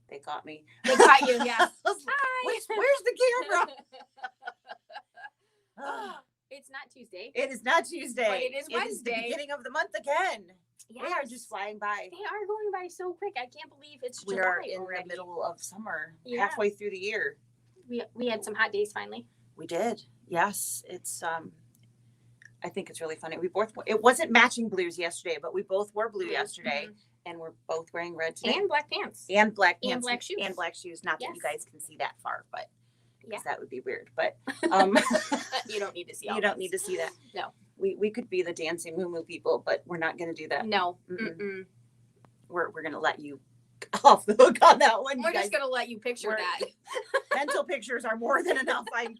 They got me. They caught you, yeah. Hi. Where's the camera? It's not Tuesday. It is not Tuesday. But it is Wednesday. It is the beginning of the month again. Yes. They are just flying by. They are going by so quick. I can't believe it's July. We are in already. the middle of summer, Yeah. halfway through the year. We had some hot days finally. We did. Yes. It's I think it's really funny. It wasn't matching blues yesterday, but we both wore blue yesterday, and we're both wearing red today. And black pants. And black pants. And black shoes. And black shoes. Not that you guys can see that far, but yeah, that would be weird. But you don't need to see all you don't need to see that. No. We could be the dancing moo moo people, but we're not going to do that. No. We're going to let you off the hook on that one. We're just going to let you picture that. Mental pictures are more than enough. I'm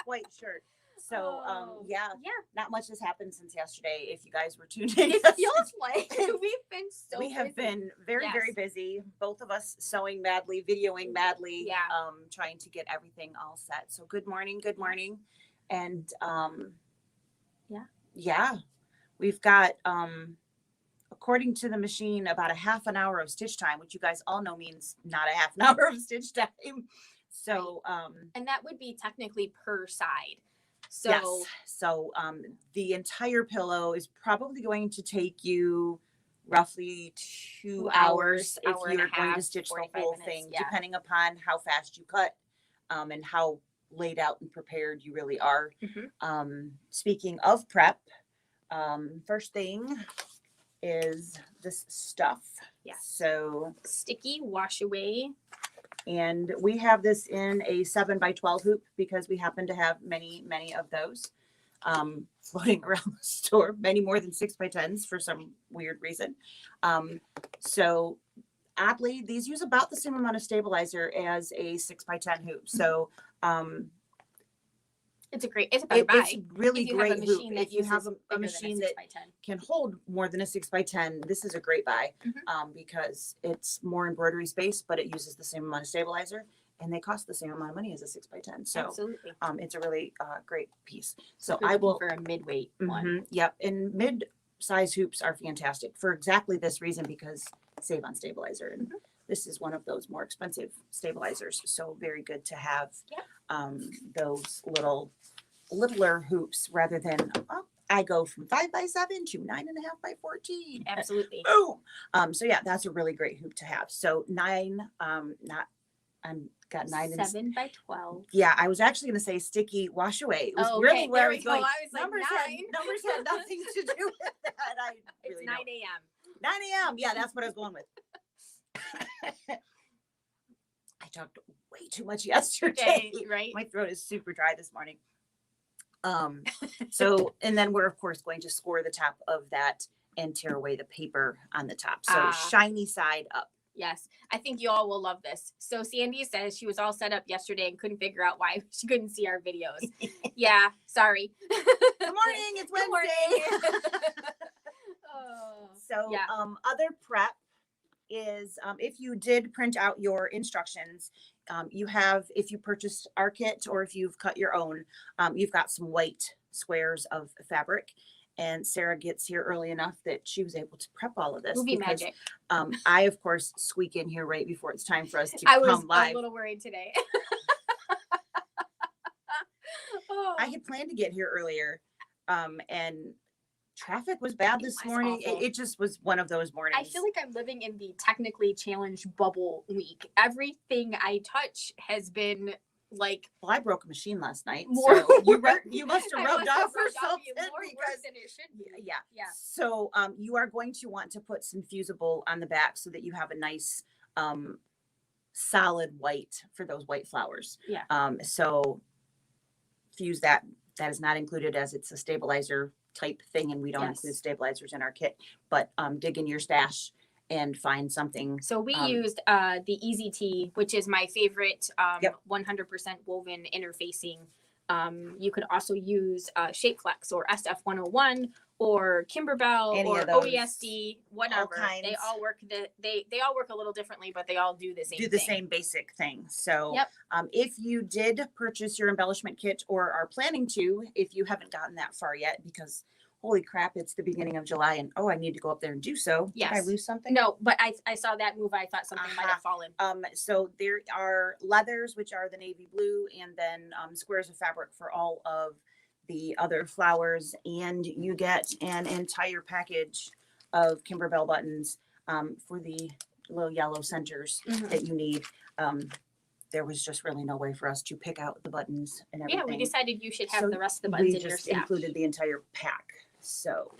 quite sure. So, yeah, not much has happened since yesterday. If you guys were tuned in, it feels like we've been so we have busy. been very, very busy. Both of us sewing madly, videoing madly, trying to get everything all set. So good morning. And, we've got, according to the machine, about a half an hour of stitch time, which you guys all know means not a half an hour of stitch time. So, and that would be technically per side. So, yes. So, the entire pillow is probably going to take you roughly 2 hours if you're going to stitch the whole thing, depending upon how fast you cut, and how laid out and prepared you really are. Speaking of prep, first thing is this stuff. Yes. So sticky wash away. And we have this in a 7x12 hoop because we happen to have many of those floating around the store, many more than 6x10s for some weird reason. So oddly, these use about the same amount of stabilizer as a 6x10 hoop. So it's a better buy. It's really great hoop. If you have a machine that can hold more than a 6x10, this is a great buy because it's more embroidery space, but it uses the same amount of stabilizer, and they cost the same amount of money as a 6x10. So absolutely, it's a really great piece. So I will for a midweight one. Yep, and mid-size hoops are fantastic for exactly this reason because save on stabilizer, and this is one of those more expensive stabilizers. So very good to have those littler hoops rather than I go from 5x7 to 9.5x14. Absolutely. Boom. So yeah, that's a really great hoop to have. So 9, got 9 and 7x12. Yeah, I was actually going to say sticky wash away. It was really where I was going. I was like, numbers had nothing to do with that. It's 9 a.m. 9 a.m. Yeah, that's what I was going with. I talked way too much yesterday. Right? My throat is super dry this morning. So, and then we're of course going to score the top of that and tear away the paper on the top. So shiny side up. Yes. I think you all will love this. So Sandy says she was all set up yesterday and couldn't figure out why she couldn't see our videos. Yeah. Sorry. Good morning. It's Wednesday. So, other prep is if you did print out your instructions, you have, if you purchased our kit or if you've cut your own, you've got some white squares of fabric, and Sarah gets here early enough that she was able to prep all of this. Movie magic. I of course squeak in here right before it's time for us to come live. I was a little worried today. I had planned to get here earlier, and traffic was bad this morning. It just was one of those mornings. I feel like I'm living in the technically challenged bubble week. Everything I touch has been like. Well, I broke a machine last night. More so you must have rubbed off or something. Worse than it should be. Yeah. So you are going to want to put some fusible on the back so that you have a nice solid white for those white flowers. Yeah. So fuse that. That is not included as it's a stabilizer type thing, and we don't include stabilizers in our kit, but dig in your stash and find something. So we used the Easy Tee, which is my favorite 100% woven interfacing. You could also use Shape Flex or SF101 or Kimberbell or OESD, whatever. They all work. They all work a little differently, but they all do the same. Same basic thing. So if you did purchase your embellishment kit or are planning to, if you haven't gotten that far yet, because holy crap, it's the beginning of July and oh, I need to go up there and do so. Did I Yes. lose something? No, but I saw that move. I thought something might have fallen. So there are leathers, which are the navy blue, and then squares of fabric for all of the other flowers. And you get an entire package of Kimberbell buttons for the little yellow centers that you need. There was just really no way for us to pick out the buttons and everything. Yeah, we decided you should have So the rest of the buttons we in your just stash. included the entire pack. So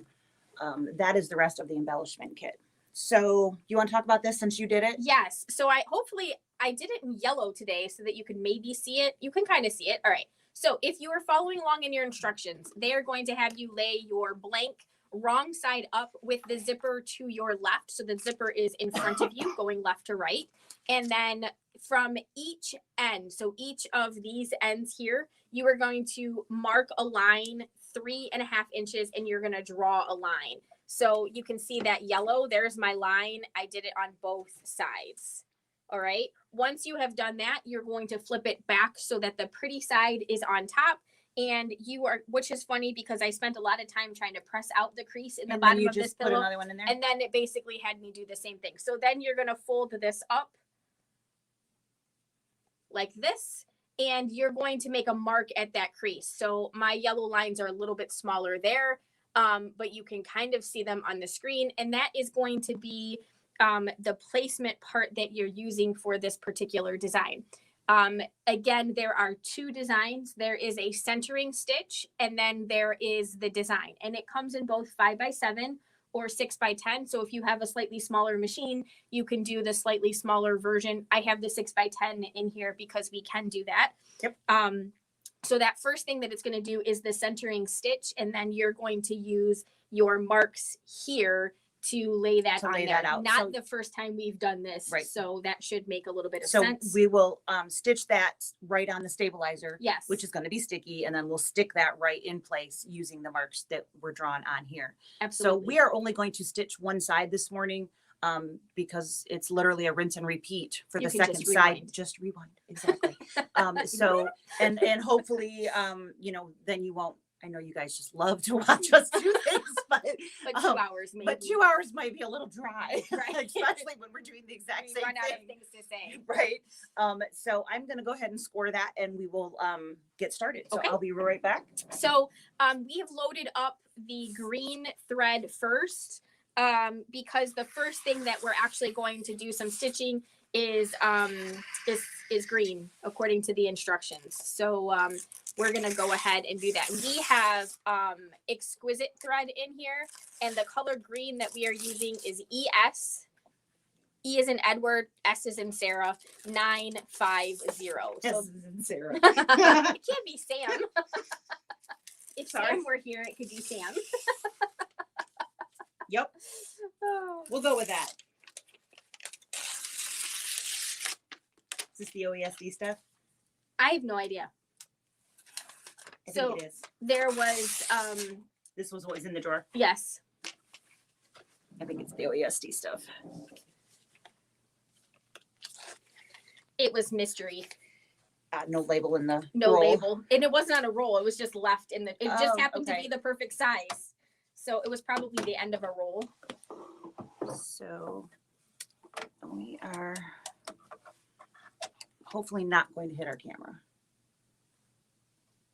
that is the rest of the embellishment kit. So you want to talk about this since you did it? Yes. So hopefully I did it in yellow today so that you can maybe see it. You can kind of see it. All right. So if you are following along in your instructions, they are going to have you lay your blank wrong side up with the zipper to your left. So the zipper is in front of you going left to right. And then from each end, so each of these ends here, you are going to mark a line 3.5 inches and you're going to draw a line. So you can see that yellow, there's my line. I did it on both sides. All right. Once you have done that, you're going to flip it back so that the pretty side is on top. And you are, which is funny because I spent a lot of time trying to press out the crease in the bottom of this pillow. Put another one in there. And then it basically had me do the same thing. So then you're going to fold this up like this, and you're going to make a mark at that crease. So my yellow lines are a little bit smaller there, but you can kind of see them on the screen. And that is going to be the placement part that you're using for this particular design. Again, there are two designs. There is a centering stitch, and then there is the design. And it comes in both 5x7 or 6x10. So if you have a slightly smaller machine, you can do the slightly smaller version. I have the 6x10 in here because we can do that. Yep. So that first thing that it's going to do is the centering stitch, and then you're going to use your marks here to lay that on there. Out. Not the first time we've done this, right? So that should make a little bit of So sense. we will stitch that right on the stabilizer, yes, which is going to be sticky, and then we'll stick that right in place using the marks that were drawn on here. Absolutely. So we are only going to stitch one side this morning because it's literally a rinse and repeat for the second side. Just rewind, exactly. So and hopefully then you won't. I know you guys just love to watch us do things, but 2 hours maybe. But 2 hours might be a little dry, right? Especially when we're doing the exact same run thing. out of things to say, right? So I'm going to go ahead and score that, and we will get started. So okay. I'll be right back. So we have loaded up the green thread first because the first thing that we're actually going to do some stitching is green according to the instructions. So we're going to go ahead and do that. We have exquisite thread in here, and the color green that we are using is ES. E is in Edward, S is in Sarah, 950. S is in Sarah. It can't be Sam. If Sorry. Sam were here, it could be Sam. Yep. We'll go with that. Is this the OESD stuff? I have no idea. I think it is. There was This was what was in the drawer. yes. I think it's the OESD stuff. It was mystery. No label in the No roll. label. And it wasn't on a roll. It was just left in the it just happened to okay. be the perfect size. So it was probably the end of a roll. So we are hopefully not going to hit our camera.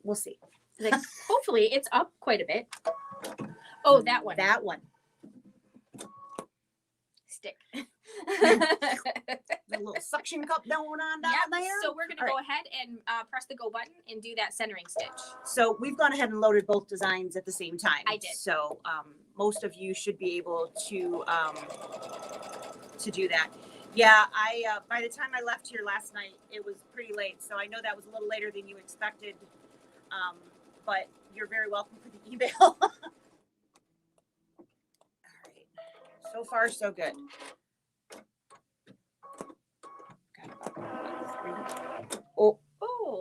We'll see. Like, hopefully it's up quite a bit. Oh, that one. That one. Stick. The little suction cup going on down there. So we're going to go ahead and press the go button and do that centering stitch. So we've gone ahead and loaded both designs at the same time. I did. So most of you should be able to do that. Yeah, I by the time I left here last night, it was pretty late. So I know that was a little later than you expected. But you're very welcome for the email. All right. So far, so good. Oh,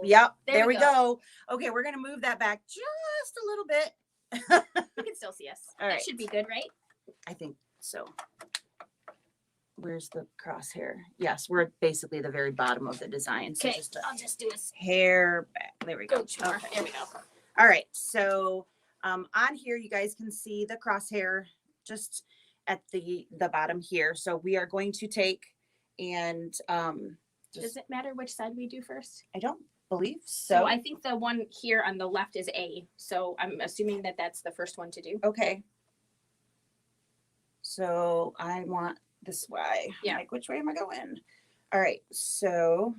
yep. There we go. Okay, we're going to move that back just a little bit. You can still see us. All right. That should be good, right? I think so. Where's the crosshair? Yes, we're basically the very bottom of the design. So Okay, just I'll just do a hair back. There we go. There we go. All right. So On here, you guys can see the crosshair just at the bottom here. So we are going to take and Does it matter which side we do first? I don't believe So so. I think the one here on the left is A. So I'm assuming that that's the first one to do. Okay. So I want this way. Yeah. Like, which way am I going? All right. So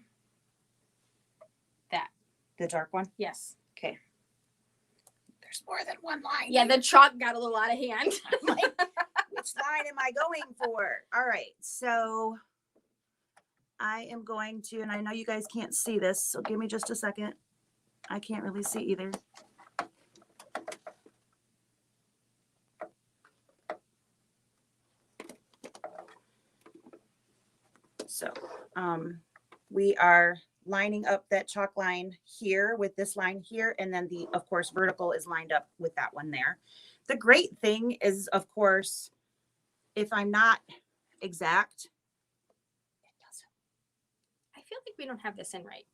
that. The dark one? Yes. Okay. There's more than one line. Yeah, the chalk got a little out of hand. Like, which line am I going for? All right. So I am going to, and I know you guys can't see this, so give me just a second. I can't really see either. So we are lining up that chalk line here with this line here, and then the, of course, vertical is lined up with that one there. The great thing is, of course, if I'm not exact, it doesn't. I feel like we don't have this in right.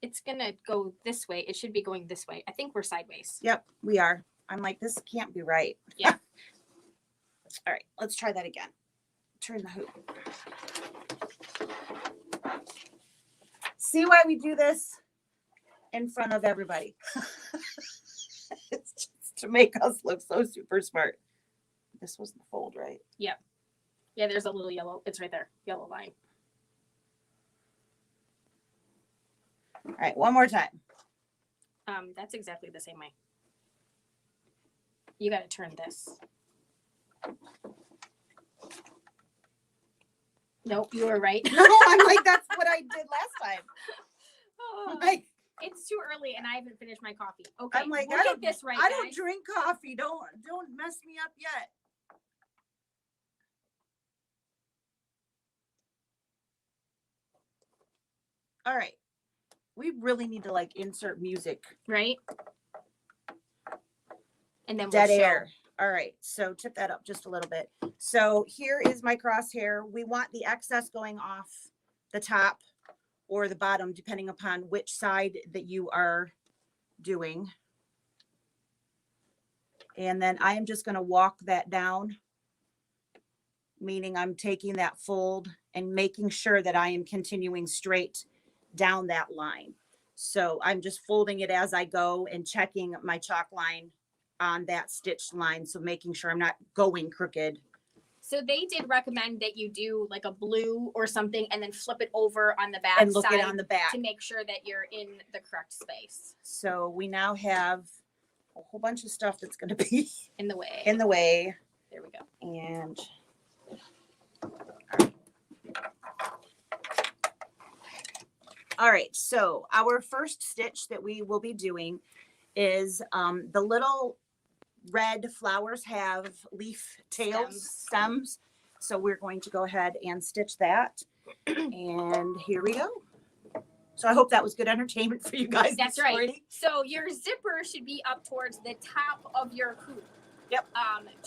It's gonna go this way. It should be going this way. I think we're sideways. Yep, we are. I'm like, this can't be right. Yeah. All right, let's try that again. Turn the hoop. See why we do this in front of everybody. It's just to make us look so super smart. This was the fold, right? Yep. Yeah, there's a little yellow. It's right there. Yellow line. All right, one more time. That's exactly the same way. You got to turn this. Nope, you were right. No, I'm like, that's what I did last time. Oh, Like, it's too early and I haven't finished my coffee. Okay, I'm like, we'll get this right. I don't guys. drink coffee. Don't mess me up yet. All right. We really need to like insert music. Right? And then Dead we'll show. air. All right. So tip that up just a little bit. So here is my crosshair. We want the excess going off the top or the bottom, depending upon which side that you are doing. And then I am just going to walk that down, meaning I'm taking that fold and making sure that I am continuing straight down that line. So I'm just folding it as I go and checking my chalk line on that stitched line. So making sure I'm not going crooked. So they did recommend that you do like a blue or something and then flip it over on the back And look side it on the back. to make sure that you're in the correct space. So we now have a whole bunch of stuff that's going to be In the way. in the way. There we go. And all right, so our first stitch that we will be doing is the little red flowers have leaf tails, stems. So we're going to go ahead and stitch that. And here we go. So I hope that was good entertainment for you guys. That's right. So your zipper should be up towards the top of your hoop. Yep.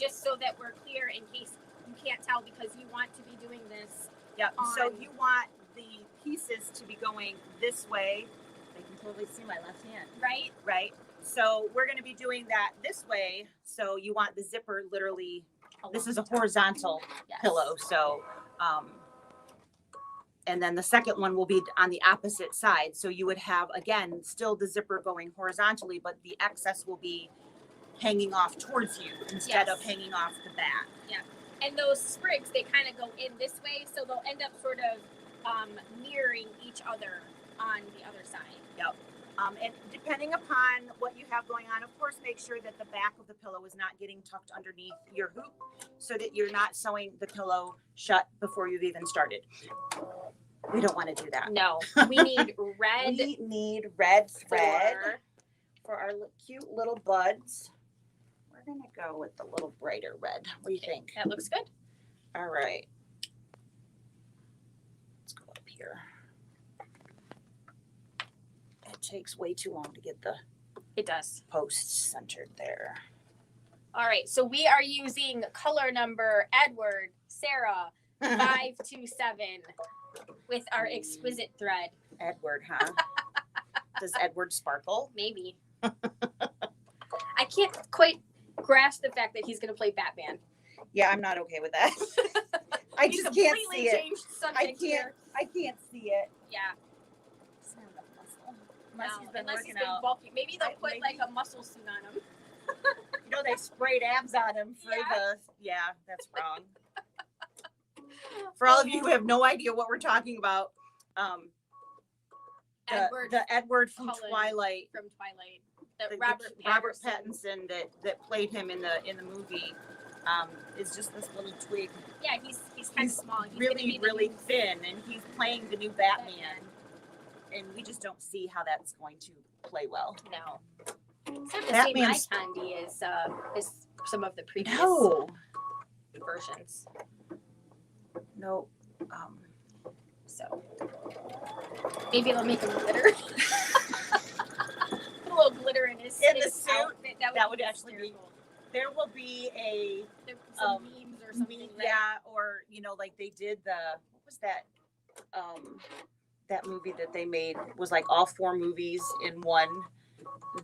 Just so that we're clear in case you can't tell because you want to be doing this. Yep. So you want the pieces to be going this way. I can totally see my left hand. Right? Right. So we're going to be doing that this way. So you want the zipper literally, this is a horizontal pillow. So, and then the second one will be on the opposite side. So you would have, again, still the zipper going horizontally, but the excess will be hanging off towards you instead of hanging off the back. Yeah. And those sprigs, they kind of go in this way. So they'll end up sort of mirroring each other on the other side. Yep. And depending upon what you have going on, of course, make sure that the back of the pillow is not getting tucked underneath your hoop so that you're not sewing the pillow shut before you've even started. We don't want to do that. No, we need red. We need red thread for our cute little buds. We're going to go with the little brighter red. What do you think? That looks good. All right. Let's go up here. It takes way too long to get the posts centered there. All right, so we are using color number Edward, Sarah, 527 with our exquisite thread. Edward, huh? Does Edward sparkle? Maybe. I can't quite grasp the fact that he's going to play Batman. Yeah, I'm not okay with that. I He's just can't completely see it. changed subject here. I can't see it. Yeah. It's not enough muscle. Unless he's been unless working he's been out. bulky. Maybe they'll put like a muscle suit on him. You know, they sprayed abs on him for Yeah. that's wrong. For all of you who have no idea what we're talking about, the Edward from Cullen Twilight, that the Robert Pattinson that played him in the movie, is just this little twig. Yeah, he's kind of small. He's really thin, and he's playing the new Batman. And we just don't see how that's going to play well. No. It's not the Batman's same eye candy as some of the previous versions. No. So maybe they'll make him glitter. Put a little glitter in his suit. Outfit. That would actually be. There will be some memes or something. Or like they did what was that? That movie that they made was like all 4 movies in one.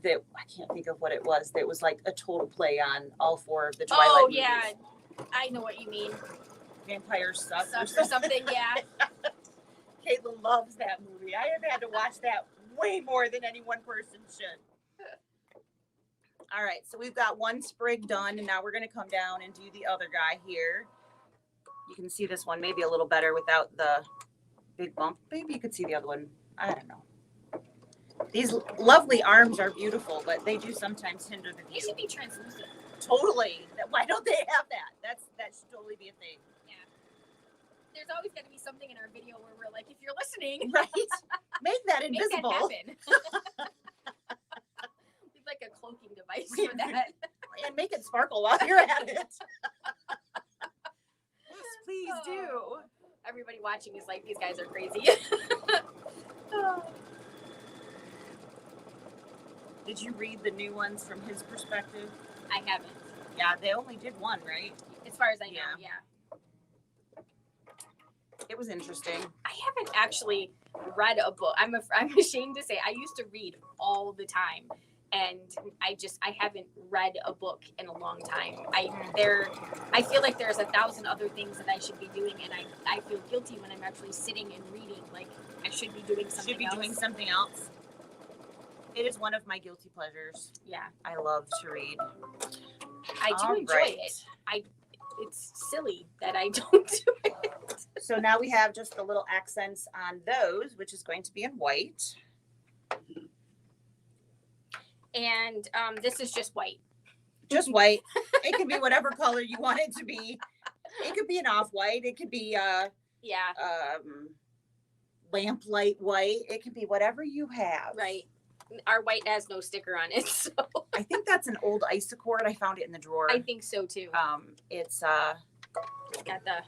That I can't think of what it was. That was like a total play on all 4 of the Twilight movies. Yeah, I know what you mean. Vampires suck or something. Yeah. Caitlin loves that movie. I have had to watch that way more than any one person should. All right, so we've got one sprig done, and now we're going to come down and do the other guy here. You can see this one maybe a little better without the big bump. Maybe you could see the other one. I don't know. These lovely arms are beautiful, but they do sometimes hinder the view. They should be translucent. Totally. Why don't they have that? That should totally be a thing. Yeah. There's always got to be something in our video where we're like, if you're listening, right? Make that invisible. Make that happen. We'd like a cloaking device for that. And make it sparkle while you're at it. Yes, please do. Everybody watching is like, these guys are crazy. Did you read the new ones from his perspective? I haven't. Yeah, they only did one, right? As far as I know, yeah. It was interesting. I haven't actually read a book. I'm ashamed to say I used to read all the time, and I haven't read a book in a long time. I feel like there's 1,000 other things that I should be doing, and I feel guilty when I'm actually sitting and reading. Like I should be doing something else. It is one of my guilty pleasures. Yeah, I love to read. I do enjoy it. It's silly that I don't do it. So now we have just the little accents on those, which is going to be in white. And this is just white. Just white. It can be whatever color you want it to be. It could be an off-white. It could be lamplight white. It could be whatever you have. Right. Our white has no sticker on it, so I think that's an old Isacord. I found it in the drawer. I think so too. It's got the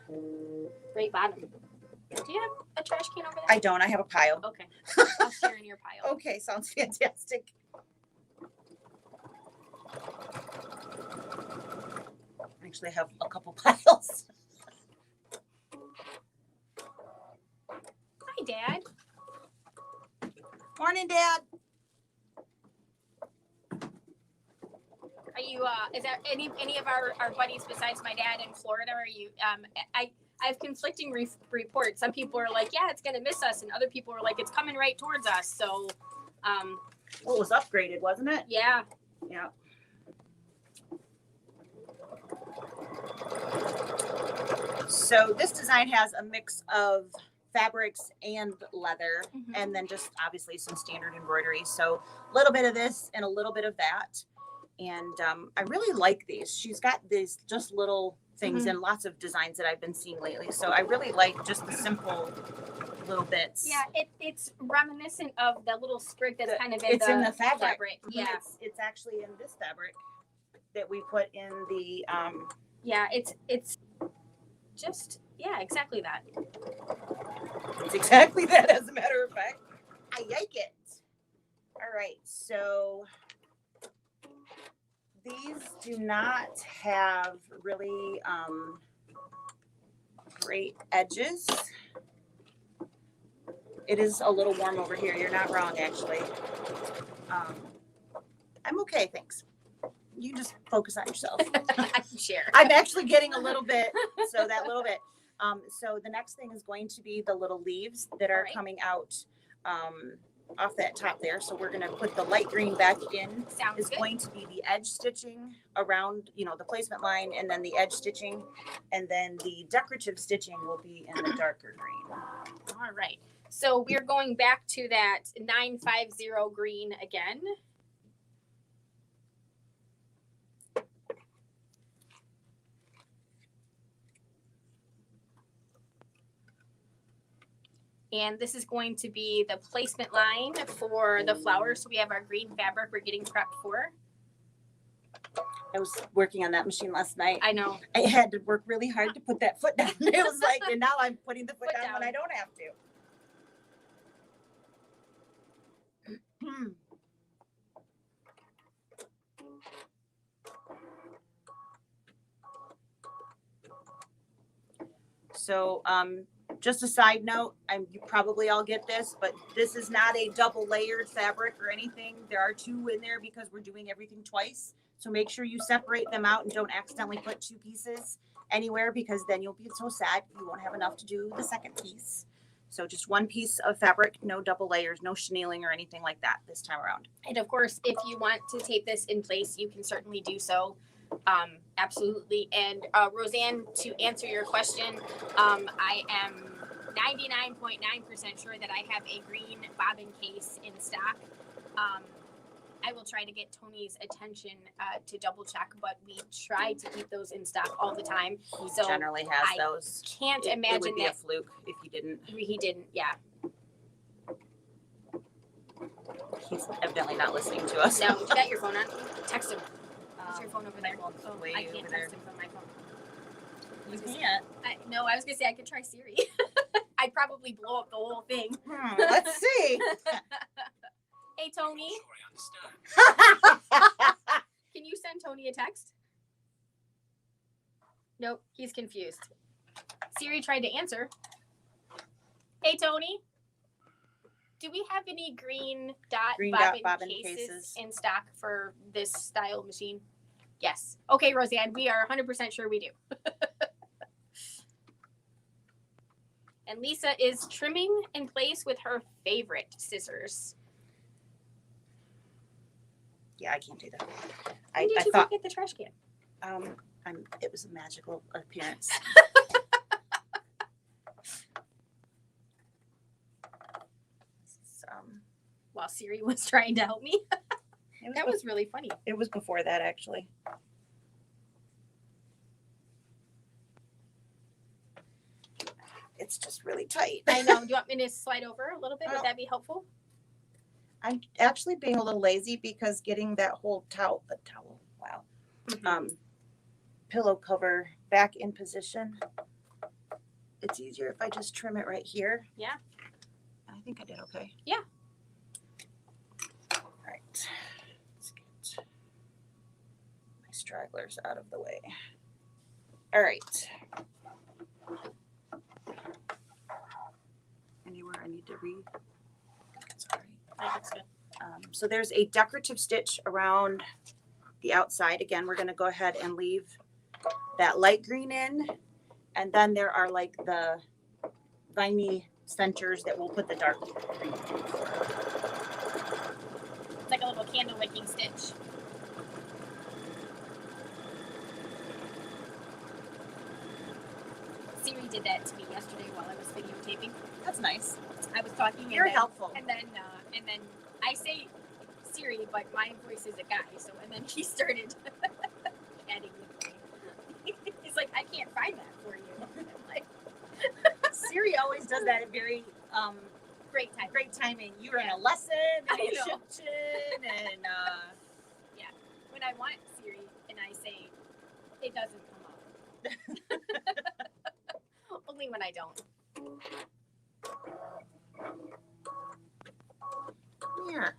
right bottom. Do you have a trash can over there? I don't. I have a pile. Okay. I'll share in your pile. Okay, sounds fantastic. Actually, I have a couple piles. Hi, Dad. Morning, Dad. Are you? Is there any of our buddies besides my dad in Florida? Are you? I have conflicting reports. Some people are like, yeah, it's gonna miss us, and other people are like, it's coming right towards us. So, well, it was upgraded, wasn't it? Yeah. Yeah. So this design has a mix of fabrics and leather, and then just obviously some standard embroidery. So a little bit of this and a little bit of that. And I really like these. She's got these just little things and lots of designs that I've been seeing lately. So I really like just the simple little bits. Yeah, it's reminiscent of the little sprig that's kind of in in the fabric. Yeah, it's actually in this fabric that we put in the. Yeah, it's just exactly that. It's exactly that, as a matter of fact. I like it. All right, so these do not have really great edges. It is a little warm over here. You're not wrong, actually. I'm okay, thanks. you just focus on yourself. I can share. I'm actually getting a little bit, so that little bit. So the next thing is going to be the little leaves that are coming out off that top there. So we're going to put the light green back in. Sounds is good. going to be the edge stitching around, the placement line, and then the edge stitching, and then the decorative stitching will be in the darker green. All right. So we're going back to that 950 green again. And this is going to be the placement line for the flowers. So we have our green fabric we're getting prepped for. I was working on that machine last night. I know. I had to work really hard to put that foot down. It was like, and now I'm putting the foot down when I don't have to. So, just a side note, you probably all get this, but this is not a double layered fabric or anything. There are two in there because we're doing everything twice. So make sure you separate them out and don't accidentally put two pieces anywhere, because then you'll be so sad you won't have enough to do the second piece. So just one piece of fabric, no double layers, no chenilling or anything like that this time around. And of course, if you want to tape this in place, you can certainly do so. Absolutely. And Roseanne, to answer your question, I am 99.9% sure that I have a green bobbin case in stock. I will try to get Tony's attention to double check, but we try to keep those in stock all the time. He generally has those. Can't imagine it would be that a fluke if he didn't. He didn't, yeah. He's evidently not listening to us. No, you got your phone on? Text him. Is your phone over there? Oh, I can't text him from my phone. You can't. No, I was going to say I could try Siri. I'd probably blow up the whole thing. Let's see. Hey, Tony. Can you send Tony a text? Nope, he's confused. Siri tried to answer. Hey, Tony. Do we have any green dot bobbin cases in stock for this style machine? Yes. Okay, Roseanne, we are 100% sure we do. And Lisa is trimming in place with her favorite scissors. Yeah, I can't do that. When did you thought get the trash can? It was a magical appearance. While Siri was trying to help me. That was really funny. It was before that, actually. It's just really tight. I know. Do you want me to slide over a little bit? Would that be helpful? I'm actually being a little lazy because getting that whole pillow cover back in position. It's easier if I just trim it right here. Yeah. I think I did okay. Yeah. All right. Let's get my stragglers out of the way. All right. Anywhere I need to read? Sorry. That's good. So there's a decorative stitch around the outside. Again, we're going to go ahead and leave that light green in. And then there are like the viney centers that we'll put the dark green in. It's like a little candle wicking stitch. Siri did that to me yesterday while I was videotaping. That's nice. I was talking. You're helpful. And then I say Siri, but my voice is a guy. So and then he started chatting with me. He's like, I can't find that for you. I'm like, Siri always does that at very great timing. You were in a lesson and a kitchen and yeah. When I want Siri and I say, it doesn't come up. Only when I don't. Here.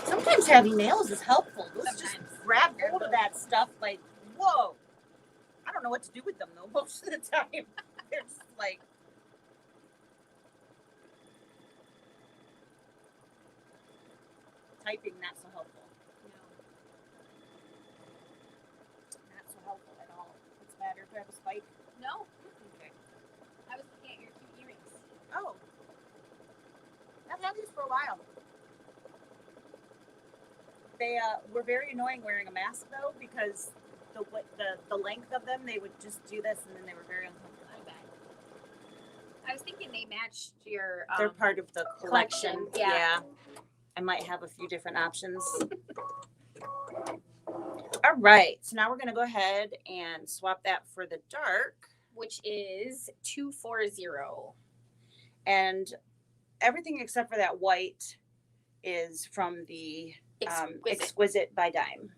Sometimes having nails is helpful. Those just grab hold of that stuff like, whoa. I don't know what to do with them though most of the time. They're just like. typing not so helpful. Not so helpful at all. What's the matter? Do I have a spike? No. Okay. I was looking at your cute earrings. Oh. I've had these for a while. They were very annoying wearing a mask though, because the length of them, they would just do this and then they were very uncomfortable. I bet. I was thinking they matched your They're part of the collection. Yeah. I might have a few different options. All right. So now we're going to go ahead and swap that for the dark, which is 240. And everything except for that white is from the Exquisite by Dime.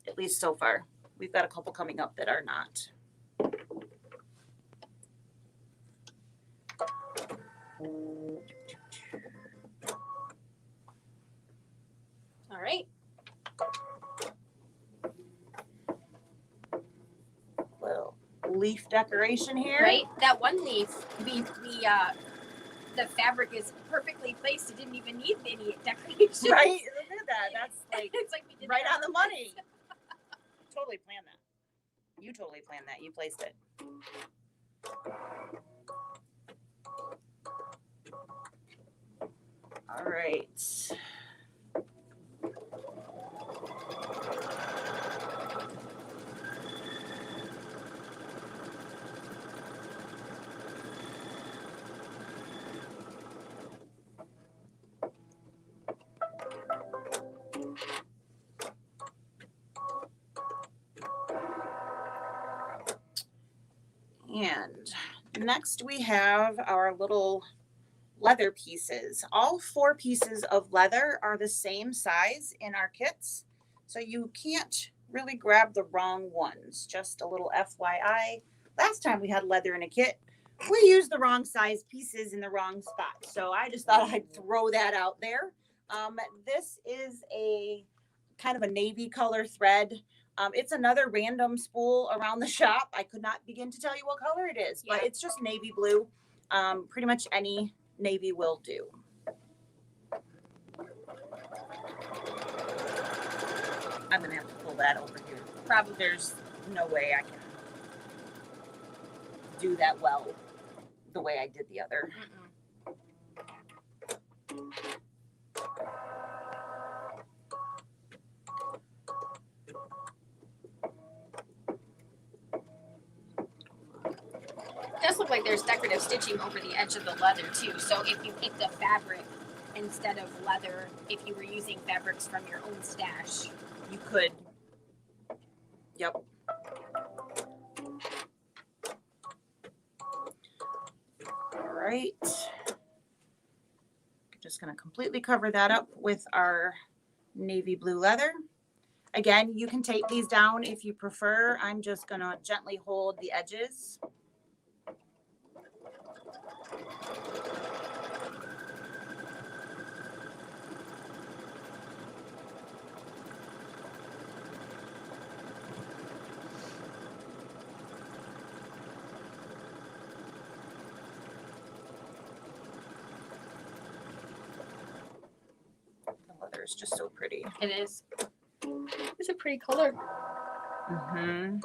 At least so far. We've got a couple coming up that are not. All right. Little leaf decoration here. Right. That one leaf, the fabric is perfectly placed. It didn't even need any decoration. Right? Look at that. That's like, it's like we did right on the money. Totally planned that. You totally planned that. You placed it. All right. And next we have our little leather pieces. All 4 pieces of leather are the same size in our kits, so you can't really grab the wrong ones. Just a little FYI. Last time we had leather in a kit, we used the wrong size pieces in the wrong spot. So I just thought I'd throw that out there. This is a kind of a navy color thread. It's another random spool around the shop. I could not begin to tell you what color it is, but it's just navy blue. Pretty much any navy will do. I'm going to have to pull that over here. Probably there's no way I can do that well the way I did the other. It does look like there's decorative stitching over the edge of the leather too. So if you picked a fabric instead of leather, if you were using fabrics from your own stash, you could. Yep. All right. Just going to completely cover that up with our navy blue leather. Again, you can take these down if you prefer. I'm just going to gently hold the edges. It's just so pretty. It is. It's a pretty color. Mm-hmm.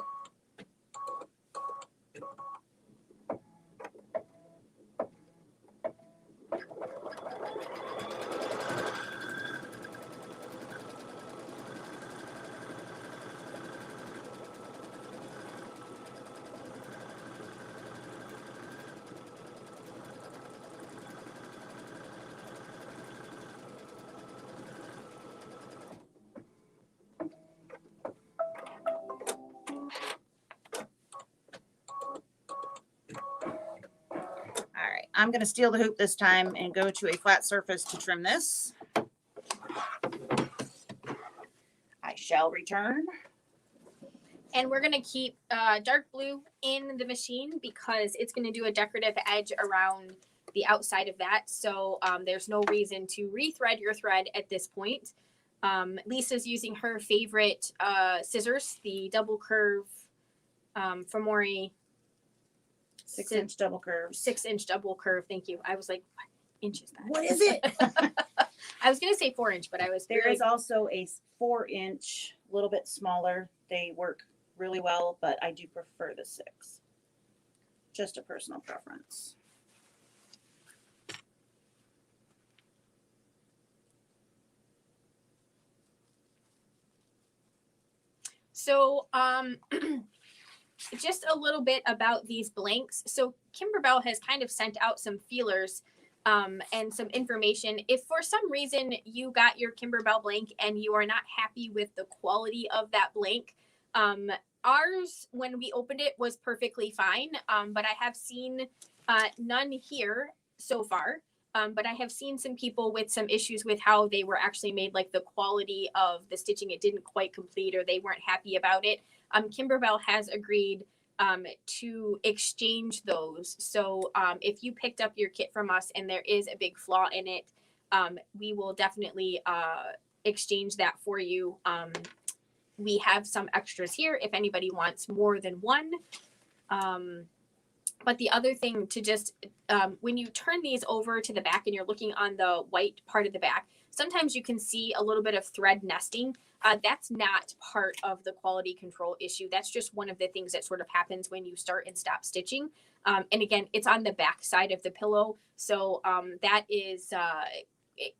I'm going to steal the hoop this time and go to a flat surface to trim this. I shall return. And we're going to keep dark blue in the machine because it's going to do a decorative edge around the outside of that. So there's no reason to rethread your thread at this point. Lisa's using her favorite scissors, the double curve Famori 6-inch double curve. 6-inch double curve. Thank you. I was like, what inch is that? What is it? I was going to say 4-inch, but I was. There is also a 4-inch, a little bit smaller. They work really well, but I do prefer the 6. Just a personal preference. So, just a little bit about these blanks. So Kimberbell has kind of sent out some feelers and some information. If for some reason you got your Kimberbell blank and you are not happy with the quality of that blank, ours, when we opened it, was perfectly fine. But I have seen none here so far. But I have seen some people with some issues with how they were actually made, like the quality of the stitching, it didn't quite complete or they weren't happy about it. Kimberbell has agreed to exchange those. So if you picked up your kit from us and there is a big flaw in it, we will definitely exchange that for you. We have some extras here if anybody wants more than one. But the other thing to just, when you turn these over to the back and you're looking on the white part of the back, sometimes you can see a little bit of thread nesting. That's not part of the quality control issue. That's just one of the things that sort of happens when you start and stop stitching. And again, it's on the back side of the pillow. So that is,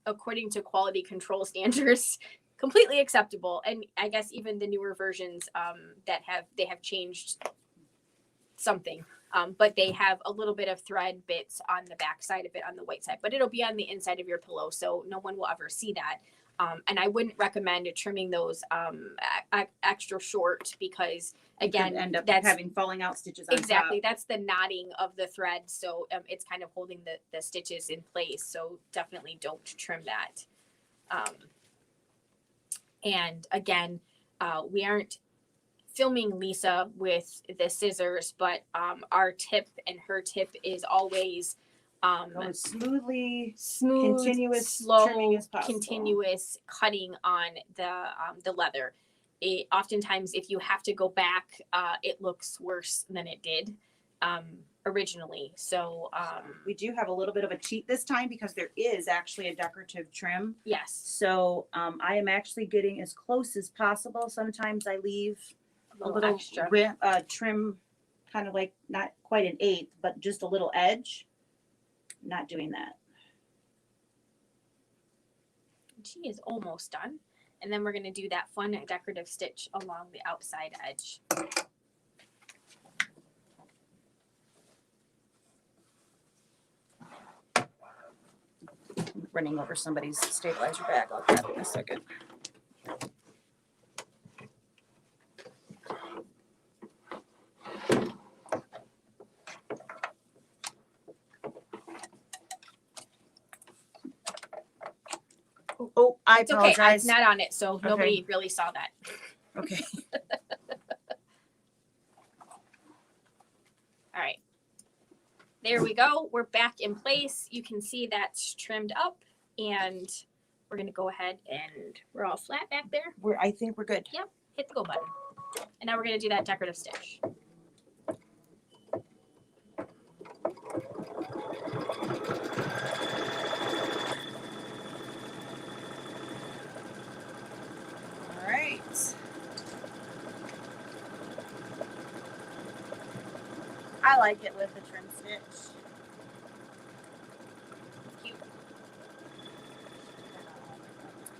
according to quality control standards, completely acceptable. And I guess even the newer versions they have changed something. But they have a little bit of thread bits on the back side of it on the white side, but it'll be on the inside of your pillow, so no one will ever see that. And I wouldn't recommend trimming those extra short because, again, end up that's having falling out stitches on exactly top. that's the knotting of the thread, so it's kind of holding the stitches in place. So definitely don't trim that. And again, we aren't filming Lisa with the scissors, but our tip and her tip is always smooth, continuous, trimming slow, as possible. continuous cutting on the leather. Oftentimes, if you have to go back, it looks worse than it did originally. So we do have a little bit of a cheat this time because there is actually a decorative trim. Yes. So I am actually getting as close as possible. Sometimes I leave a little extra trim, kind of like not quite an eighth, but just a little edge. Not doing that. She is almost done. And then we're going to do that fun decorative stitch along the outside edge. Running over somebody's stabilizer bag. I'll grab it in a second. Oh, I apologize. Okay, it's not on it, so nobody really saw that. Okay. All right. There we go. We're back in place. You can see that's trimmed up, and we're going to go ahead and we're all flat back there. I think we're good. Yep. Hit the go button. And now we're going to do that decorative stitch. I like it with the trim stitch. Cute.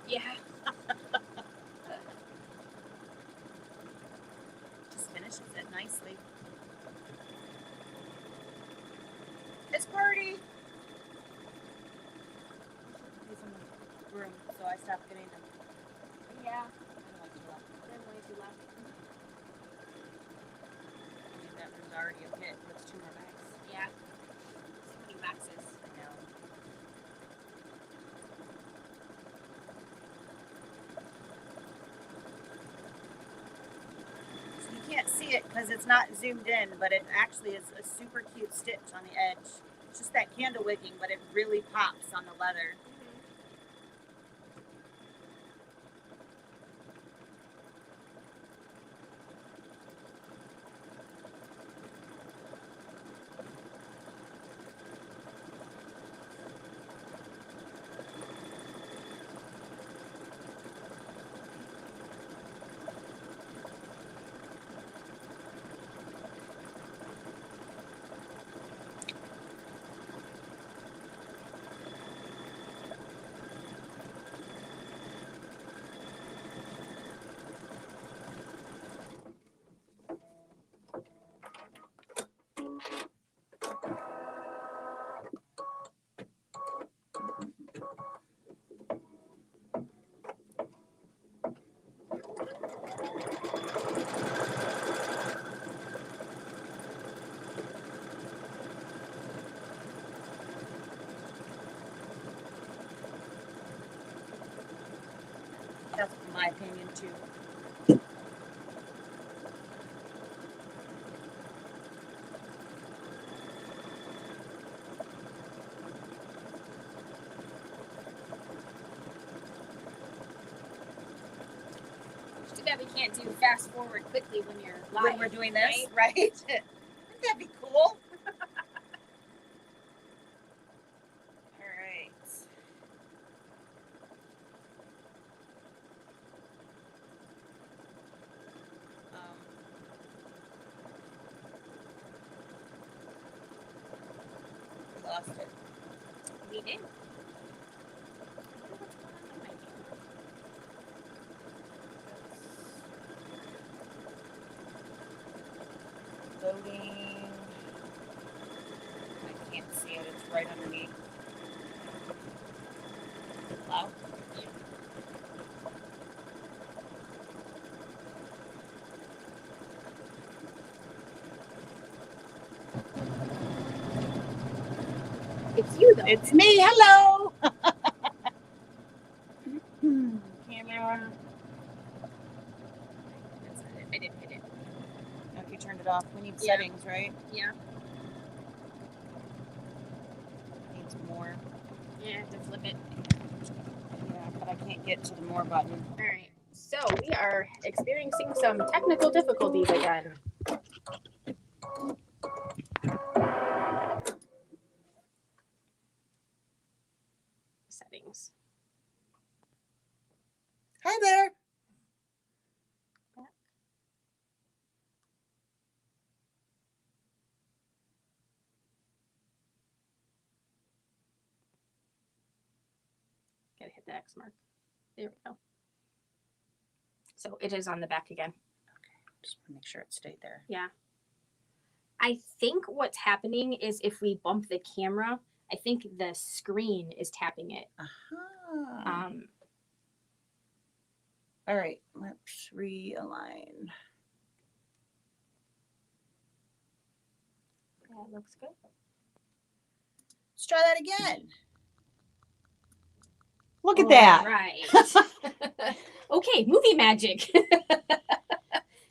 Yeah. Just finishes it nicely. It's party. He's in the room, so I stopped getting them. Yeah. I don't like to left. Then why do you left? That was already a pit. That's 2 more bags. Yeah. So many boxes. I know. So you can't see it because it's not zoomed in, but it actually is a super cute stitch on the edge. It's just that candle wicking, but it really pops on the leather. my opinion too. Too bad we can't do fast forward quickly when you're live. When we're doing this, right? Wouldn't that be cool? All right. We lost it. We did. Loading. I can't see it. It's right underneath. Wow. It's you though. It's me. Hello. Camera. I didn't hit it. No, you turned it off. We need Yeah. settings, right? Yeah. Needs more. Yeah, I have to flip it. Yeah, but I can't get to the more button. All right. So we are experiencing some technical difficulties again. Settings. Hi there. Gotta hit the X mark. There we go. So it is on the back again. Just want to make sure it stayed there. Yeah. I think what's happening is if we bump the camera, I think the screen is tapping it. Uh-huh. All right, let's realign. That looks good. Let's try that again. Look at that. Right. Okay, movie magic.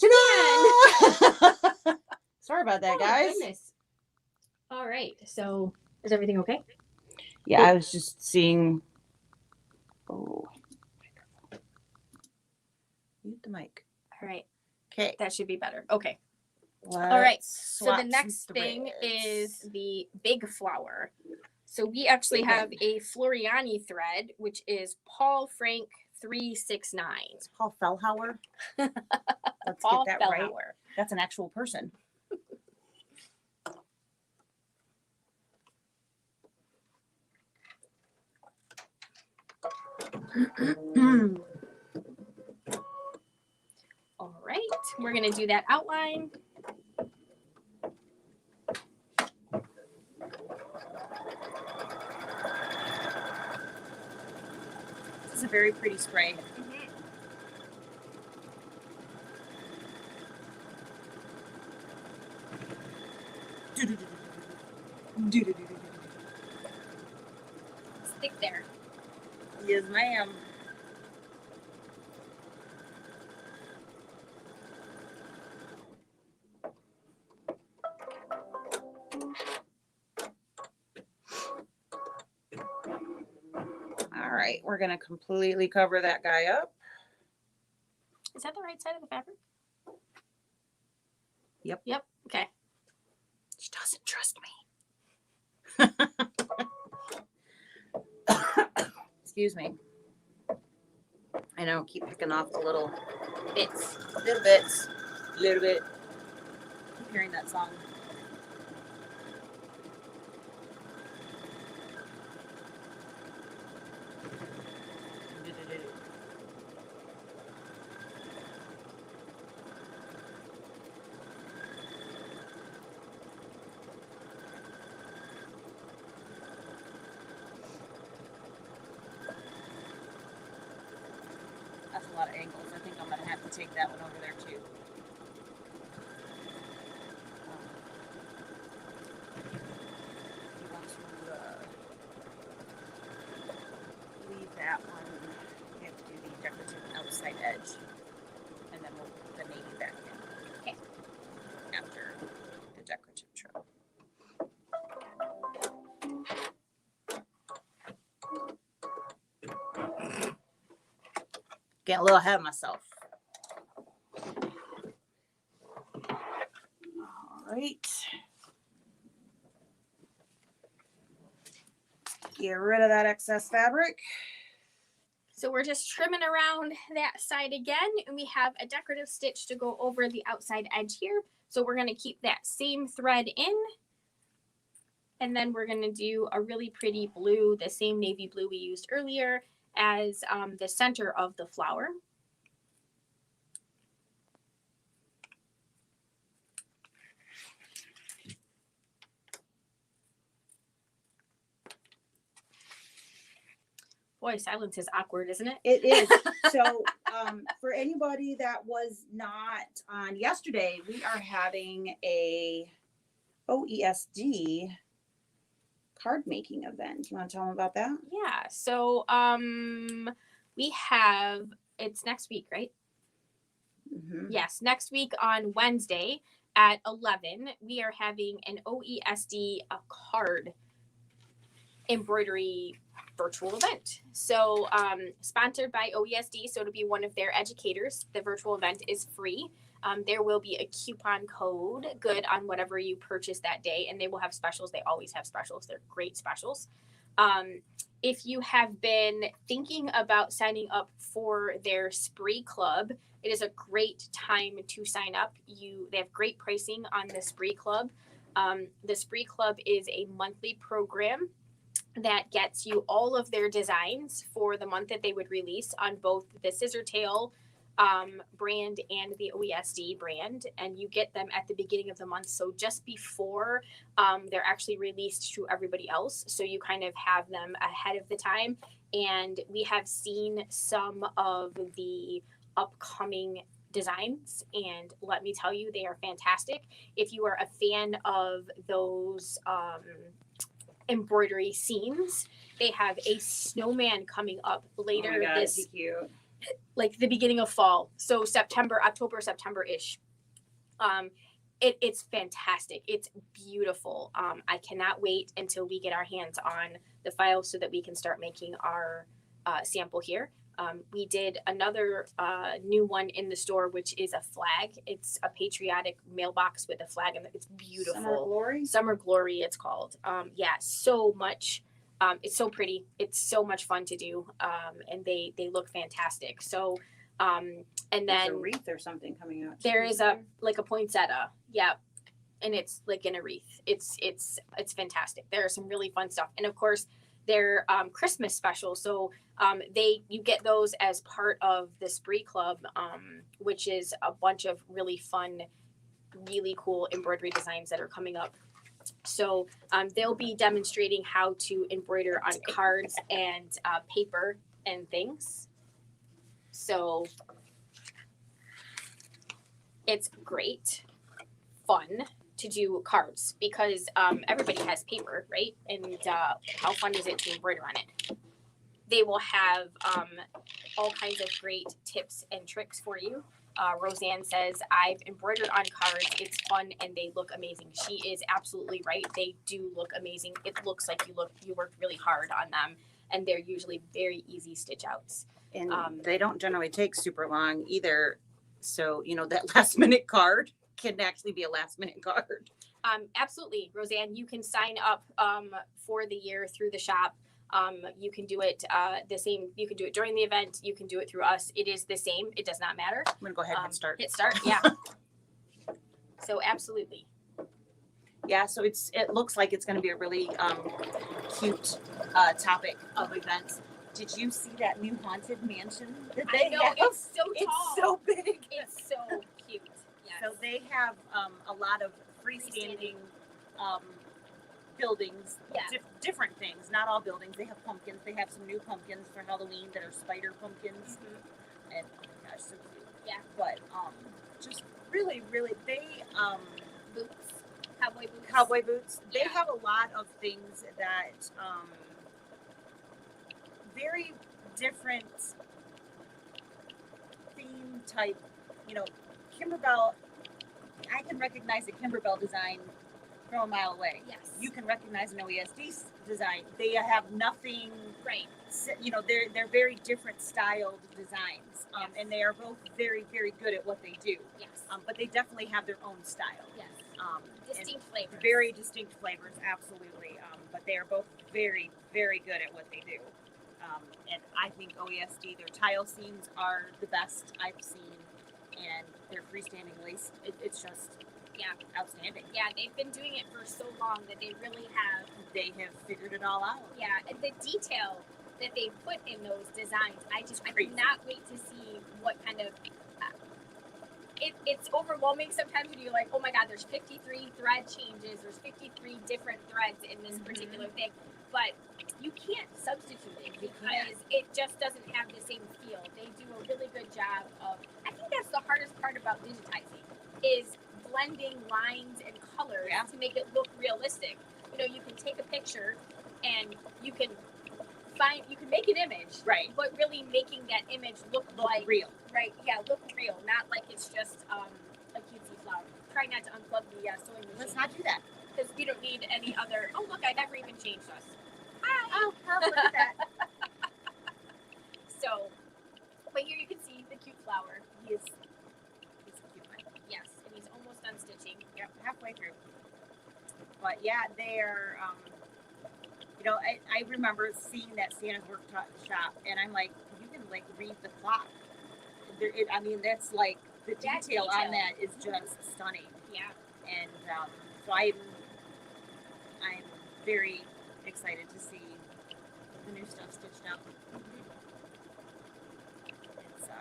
Ta-da! Sorry about that, guys. Goodness. All right. So is everything okay? Yeah, I was just seeing. Oh, mute the mic. All right. Okay. That should be better. Okay. All right. So the next thing is the big flower. So we actually have a Floriani thread, which is Paul Frank 369. It's Paul Fellhauer. Let's Paul get that right. Fellhauer. That's an actual person. All right. We're going to do that outline. This is a very pretty spray. Stick there. Yes, ma'am. All right, we're going to completely cover that guy up. Is that the right side of the fabric? Yep. Yep. Okay. She doesn't trust me. Excuse me. I know, keep picking off the little Bits. little bits. Little bit. Keep hearing that song. That's a lot of angles. I think I'm going to have to take that one over there too. You want to leave that one. You have to do the decorative outside Getting a little ahead of myself. All right. Get rid of that excess fabric. So we're just trimming around that side again, and we have a decorative stitch to go over the outside edge here. So we're going to keep that same thread in, and then we're going to do a really pretty blue, the same navy blue we used earlier, as the center of the flower. Boy, silence is awkward, isn't it? It is. So for anybody that was not on yesterday, we are having a OESD card making event. You want to tell them about that? Yeah. So we have, it's next week, right? Mm-hmm. Yes, next week on Wednesday at 11, we are having an OESD card embroidery virtual event. So sponsored by OESD, so to be one of their educators, the virtual event is free. There will be a coupon code good on whatever you purchase that day, and they will have specials. They always have specials. They're great specials. If you have been thinking about signing up for their Spree Club, it is a great time to sign up. They have great pricing on the Spree Club. The Spree Club is a monthly program that gets you all of their designs for the month that they would release on both the Scissortail brand and the OESD brand, and you get them at the beginning of the month, so just before they're actually released to everybody else, so you kind of have them ahead of the time. And we have seen some of the upcoming designs, and let me tell you, they are fantastic. If you are a fan of those embroidery scenes, they have a snowman coming up later. Oh my God, this cute. Like the beginning of fall, so October, September-ish. It's fantastic. It's beautiful. I cannot wait until we get our hands on the file so that we can start making our sample here. We did another new one in the store, which is a flag. It's a patriotic mailbox with a flag, and it's beautiful. Summer Glory? Summer Glory, it's called. Yeah, so much. It's so pretty. It's so much fun to do, and they look fantastic. So, and then there's a wreath or something coming out. There is a poinsettia, yeah, and it's like in a wreath. It's fantastic. There's some really fun stuff, and of course, their Christmas special. So you get those as part of the Spree Club, which is a bunch of really fun, really cool embroidery designs that are coming up. So they'll be demonstrating how to embroider on cards and paper and things. So it's great fun to do cards because everybody has paper, right? And how fun is it to embroider on it? They will have all kinds of great tips and tricks for you. Roseanne says, I've embroidered on cards. It's fun and they look amazing. She is absolutely right. They do look amazing. It looks like you worked really hard on them, and they're usually very easy stitch outs. And they don't generally take super long either. So, that last minute card can actually be a last minute card. Absolutely, Roseanne. You can sign up for the year through the shop. You can do it the same. You can do it during the event. You can do it through us. It is the same. It does not matter. I'm going to go ahead and hit start. Hit start, yeah. So absolutely. Yeah, so it looks like it's going to be a really cute topic of events. Did you see that new haunted mansion that they have? It's so tall. It's so big. It's so cute. Yes. So they have a lot of freestanding buildings, different things. Not all buildings. They have pumpkins. They have some new pumpkins for Halloween that are spider pumpkins. Mm-hmm. And oh my gosh, so cute. Yeah. But just really, really, they boots, cowboy boots. Cowboy boots. They have a lot of things that very different theme type. Kimberbell. I can recognize a Kimberbell design from a mile away. Yes. You can recognize an OESD design. They have nothing. Right. You know, they're very different styled designs, Yes. and they are both very, very good at what they do. Yes. But they definitely have their own style. Yes. Distinct flavors. Very distinct flavors, absolutely. But they are both very, very good at what they do. And I think OESD, their tile seams are the best I've seen, and their freestanding lace, it's just outstanding. Yeah, they've been doing it for so long that they really have. They have figured it all out. Yeah, and the detail that they put in those designs, I crazy. cannot wait to see what kind of. It's overwhelming sometimes when you're like, oh my God, there's 53 thread changes, there's 53 different threads in this particular thing, but you can't substitute it because it just doesn't have the same feel. They do a really good job of. I think that's the hardest part about digitizing is blending lines and colors to make it look realistic. You know, you can take a picture and you can make an image, right? But really making that image look like real, right? Yeah, look real, not like it's just a cutesy flower. Try not to unplug the sewing machine. Let's not do that because we don't need any other. Oh look, I never even changed us. Hi. Oh, look at that. So, but here you can see the cute flower. He's a cute one. Yes, and he's almost done stitching. Yep, halfway through. But yeah, they're. You know, I remember seeing that Santa's workshop, and I'm like, you can like read the clock. I mean, that's like the detail on that is just stunning. Yeah. And so I'm very excited to see the new stuff stitched up.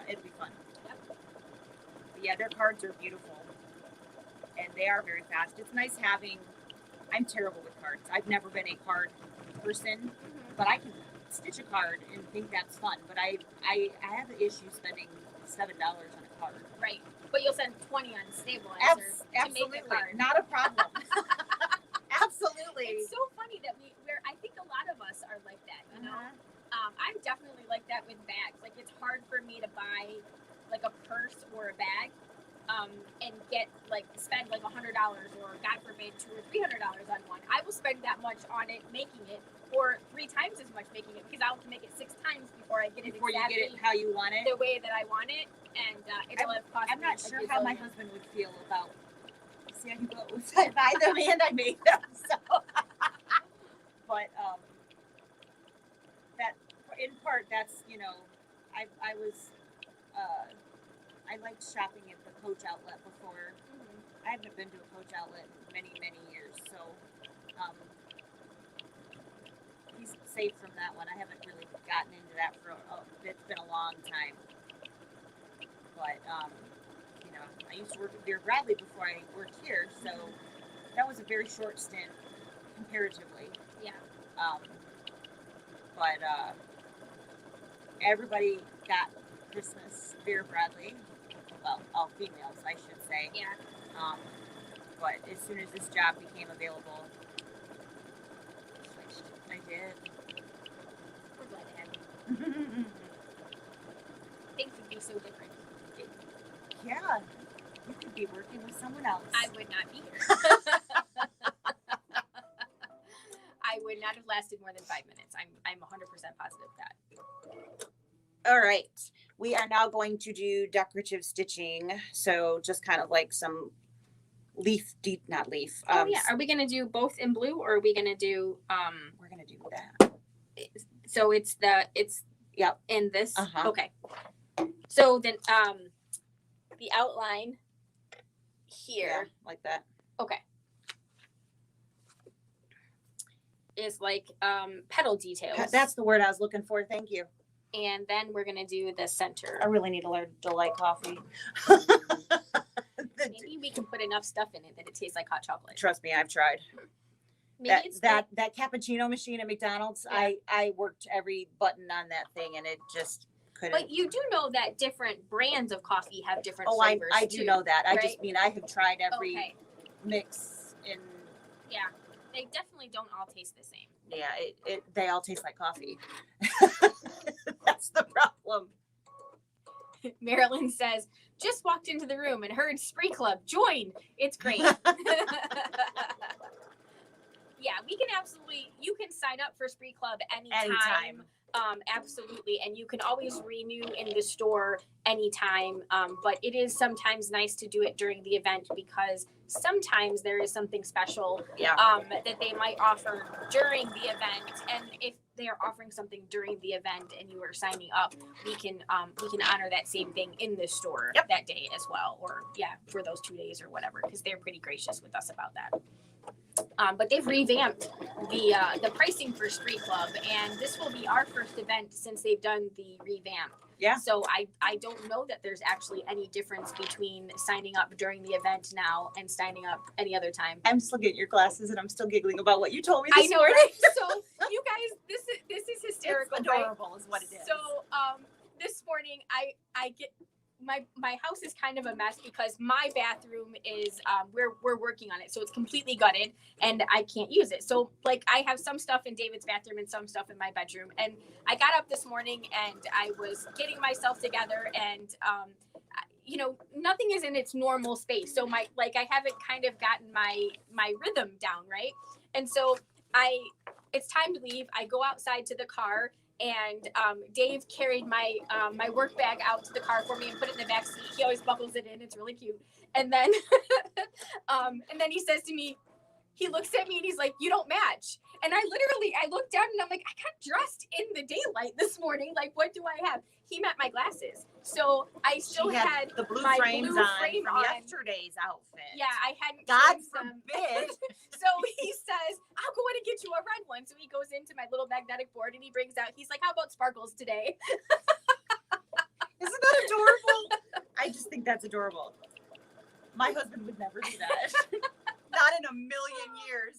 It'll be fun. Yep. But yeah, their cards are beautiful, and they are very fast. It's nice having. I'm terrible with cards. I've never been a card person, but I can stitch a card and think that's fun. But I have an issue spending $7 on a card. Right, but you'll spend $20 on stabilizer to make the card. Not a problem. Absolutely. It's so funny that I think a lot of us are like that. You know, I'm definitely like that with bags. Like it's hard for me to buy like a purse or a bag. And spend like $100 or God forbid $200 or $300 on one. I will spend that much on it making it, or 3 times as much making it, because I'll have to make it 6 times before I get it before exactly you get it how you want it, the way that I want it, and it'll have cost I'm me not sure how my $1,000,000. husband would feel about. See how he goes. I buy them and I make them. So, but that in part that's I was. I liked shopping at the Coach outlet before. I haven't been to a Coach outlet in many, many years, so he's safe from that one. I haven't really gotten into that it's been a long time. But I used to work at Dear Bradley before I worked here, so that was a very short stint comparatively. Yeah. But everybody got Christmas Dear Bradley. Well, all females, I should say. Yeah. But as soon as this job became available, I switched. I did. We're glad to have you. Things would be so different. Yeah. You could be working with someone else. I would not be here. I would not have lasted more than 5 minutes. I'm 100% positive of that. All right. We are now going to do decorative stitching. So just kind of like some not leaf. Yeah. Are we going to do both in blue, or are we going to do, we're going to do that. So it's yep. In this. Okay. So then, the outline here, like that. Okay. Is like, petal details. That's the word I was looking for. Thank you. And then we're going to do the center. I really need to learn to like coffee. Maybe we can put enough stuff in it that it tastes like hot chocolate. Trust me, I've tried. Maybe that cappuccino machine at McDonald's, yeah. I worked every button on that thing and it just couldn't. But you do know that different brands of coffee have different Oh, flavors I do know that. right? I just mean I have tried every mix in. Yeah, they definitely don't all taste the same. Yeah, they all taste like coffee. That's the problem. Marilyn says, just walked into the room and heard Spree Club. Join. It's great. Yeah, we can absolutely, you can sign up for Spree Club anytime. Absolutely. And you can always renew in the store anytime. But it is sometimes nice to do it during the event because sometimes there is something special that they might offer during the event. And if they are offering something during the event and you are signing up, we can honor that same thing in the store that day as well. Or for those 2 days or whatever, because they're pretty gracious with us about that. But they've revamped the pricing for Spree Club, and this will be our first event since they've done the revamp. Yeah. So I don't know that there's actually any difference between signing up during the event now and signing up any other time. I'm still getting your glasses, and I'm still giggling about what you told me this morning. Right? So you guys, this is hysterical. It's adorable, right? Is what it is. So this morning I get. My house is kind of a mess because my bathroom is we're working on it, so it's completely gutted and I can't use it. So like I have some stuff in David's bathroom and some stuff in my bedroom, and I got up this morning and I was getting myself together, and nothing is in its normal space, so I haven't kind of gotten my rhythm down, right? And so it's time to leave. I go outside to the car, and Dave carried my my work bag out to the car for me and put it in the back seat. He always buckles it in. It's really cute. And then he says to me, he looks at me and he's like, "You don't match." And I looked down and I'm like, I got dressed in the daylight this morning. Like, what do I have? He met my glasses. So I still had the blue my frames blue on frame from on. yesterday's outfit. Yeah, I hadn't. God them. forbid. So he says, "I'll go in and get you a red one." So he goes into my little magnetic board and he brings out, he's like, "How about sparkles today?" Isn't that adorable? I just think that's adorable. My husband would never do that. Not in a million years.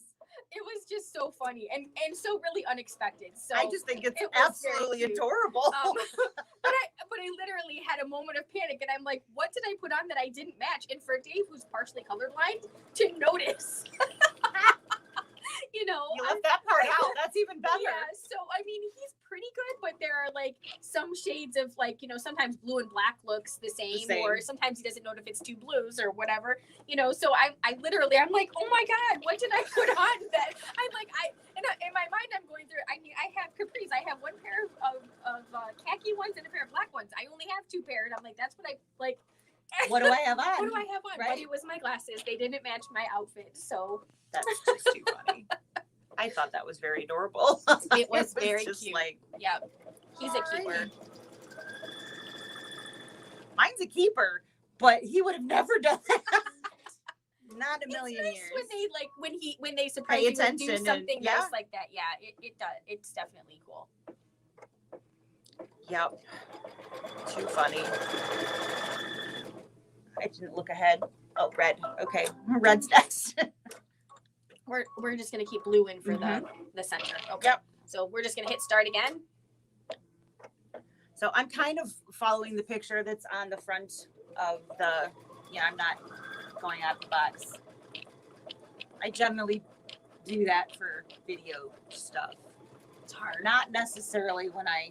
It was just so funny and so really unexpected. So I just think it's absolutely adorable. But I literally had a moment of panic, and I'm like, what did I put on that I didn't match? And for Dave, who's partially colorblind, to notice. You left that part out. That's even better. Yeah. So I mean, he's pretty good, but there are some shades of sometimes blue and black looks the same, or sometimes he doesn't know if it's two blues or whatever. So I'm like, oh my God, what did I put on that? In my mind, I'm going through. I mean, I have capris. I have one pair of khaki ones and a pair of black ones. I only have two pairs. I'm like, that's what I like. What do I have on? What do I have on? Right? But it was my glasses. They didn't match my outfit, so that's just too funny. I thought that was very adorable. It was very just cute. Yeah, he's a keeper. Mine's a keeper, but he would have never done that. Not a million nice years. When they surprise you and do something nice like that. Yeah, it does. It's definitely cool. Yep. Too funny. I didn't look ahead. Oh, red. Okay, red's next. We're just gonna keep blue in for the center. Okay. Yep. So we're just gonna hit start again. So I'm kind of following the picture that's on the front of the. I'm not going out of the box. I generally do that for video stuff. It's hard. Not necessarily when I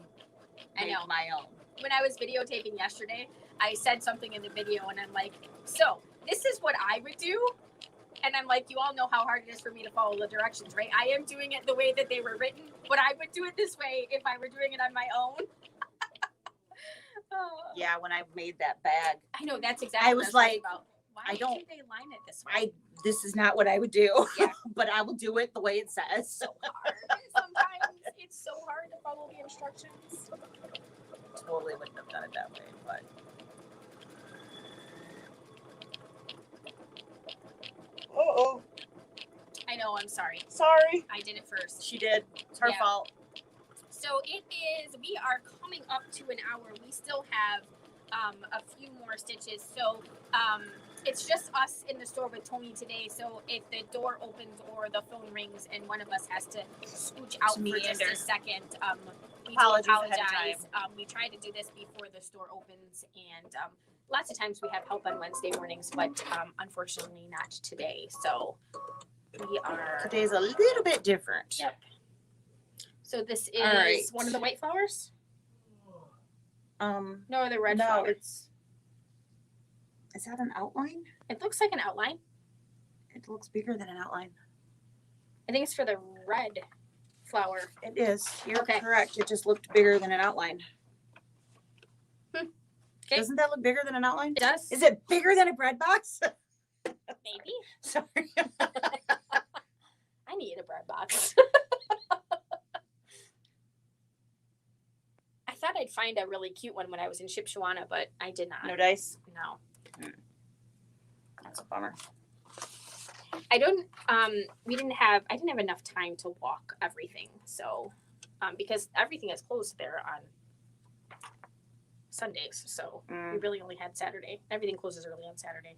make my own. When I was videotaping yesterday, I said something in the video and I'm like, so this is what I would do. And I'm like, you all know how hard it is for me to follow the directions, right? I am doing it the way that they were written, but I would do it this way if I were doing it on my own. Yeah, when I made that bag. I know, that's exactly I was like, about. Why don't did they line it this way? This is not what I would do. Yeah. But I will do it the way it says. So hard. Sometimes it's so hard to follow the instructions. Totally wouldn't have done it that way, but. Uh-oh. I know, I'm sorry. Sorry. I did it first. She did. It's her fault. So we are coming up to an hour. We still have a few more stitches. So it's just us in the store with Tony today. So if the door opens or the phone rings and one of us has to scooch out for just a second, we apologize. We try to do this before the store opens, and lots of times we have help on Wednesday mornings, but unfortunately not today. So today's a little bit different. Yep. So this is one of the white flowers? No, the red flower. Is that an outline? It looks like an outline. It looks bigger than an outline. I think it's for the red flower. It is. You're Okay. correct. It just looked bigger than an outline. Okay. Doesn't that look bigger than an outline? It does. Is it bigger than a bread box? Maybe. Sorry. I need a bread box. I thought I'd find a really cute one when I was in Shipshawana, but I did not. No dice? No. That's a bummer. I didn't have enough time to walk everything. So, because everything is closed there on Sundays. So we really only had Saturday. Everything closes early on Saturday.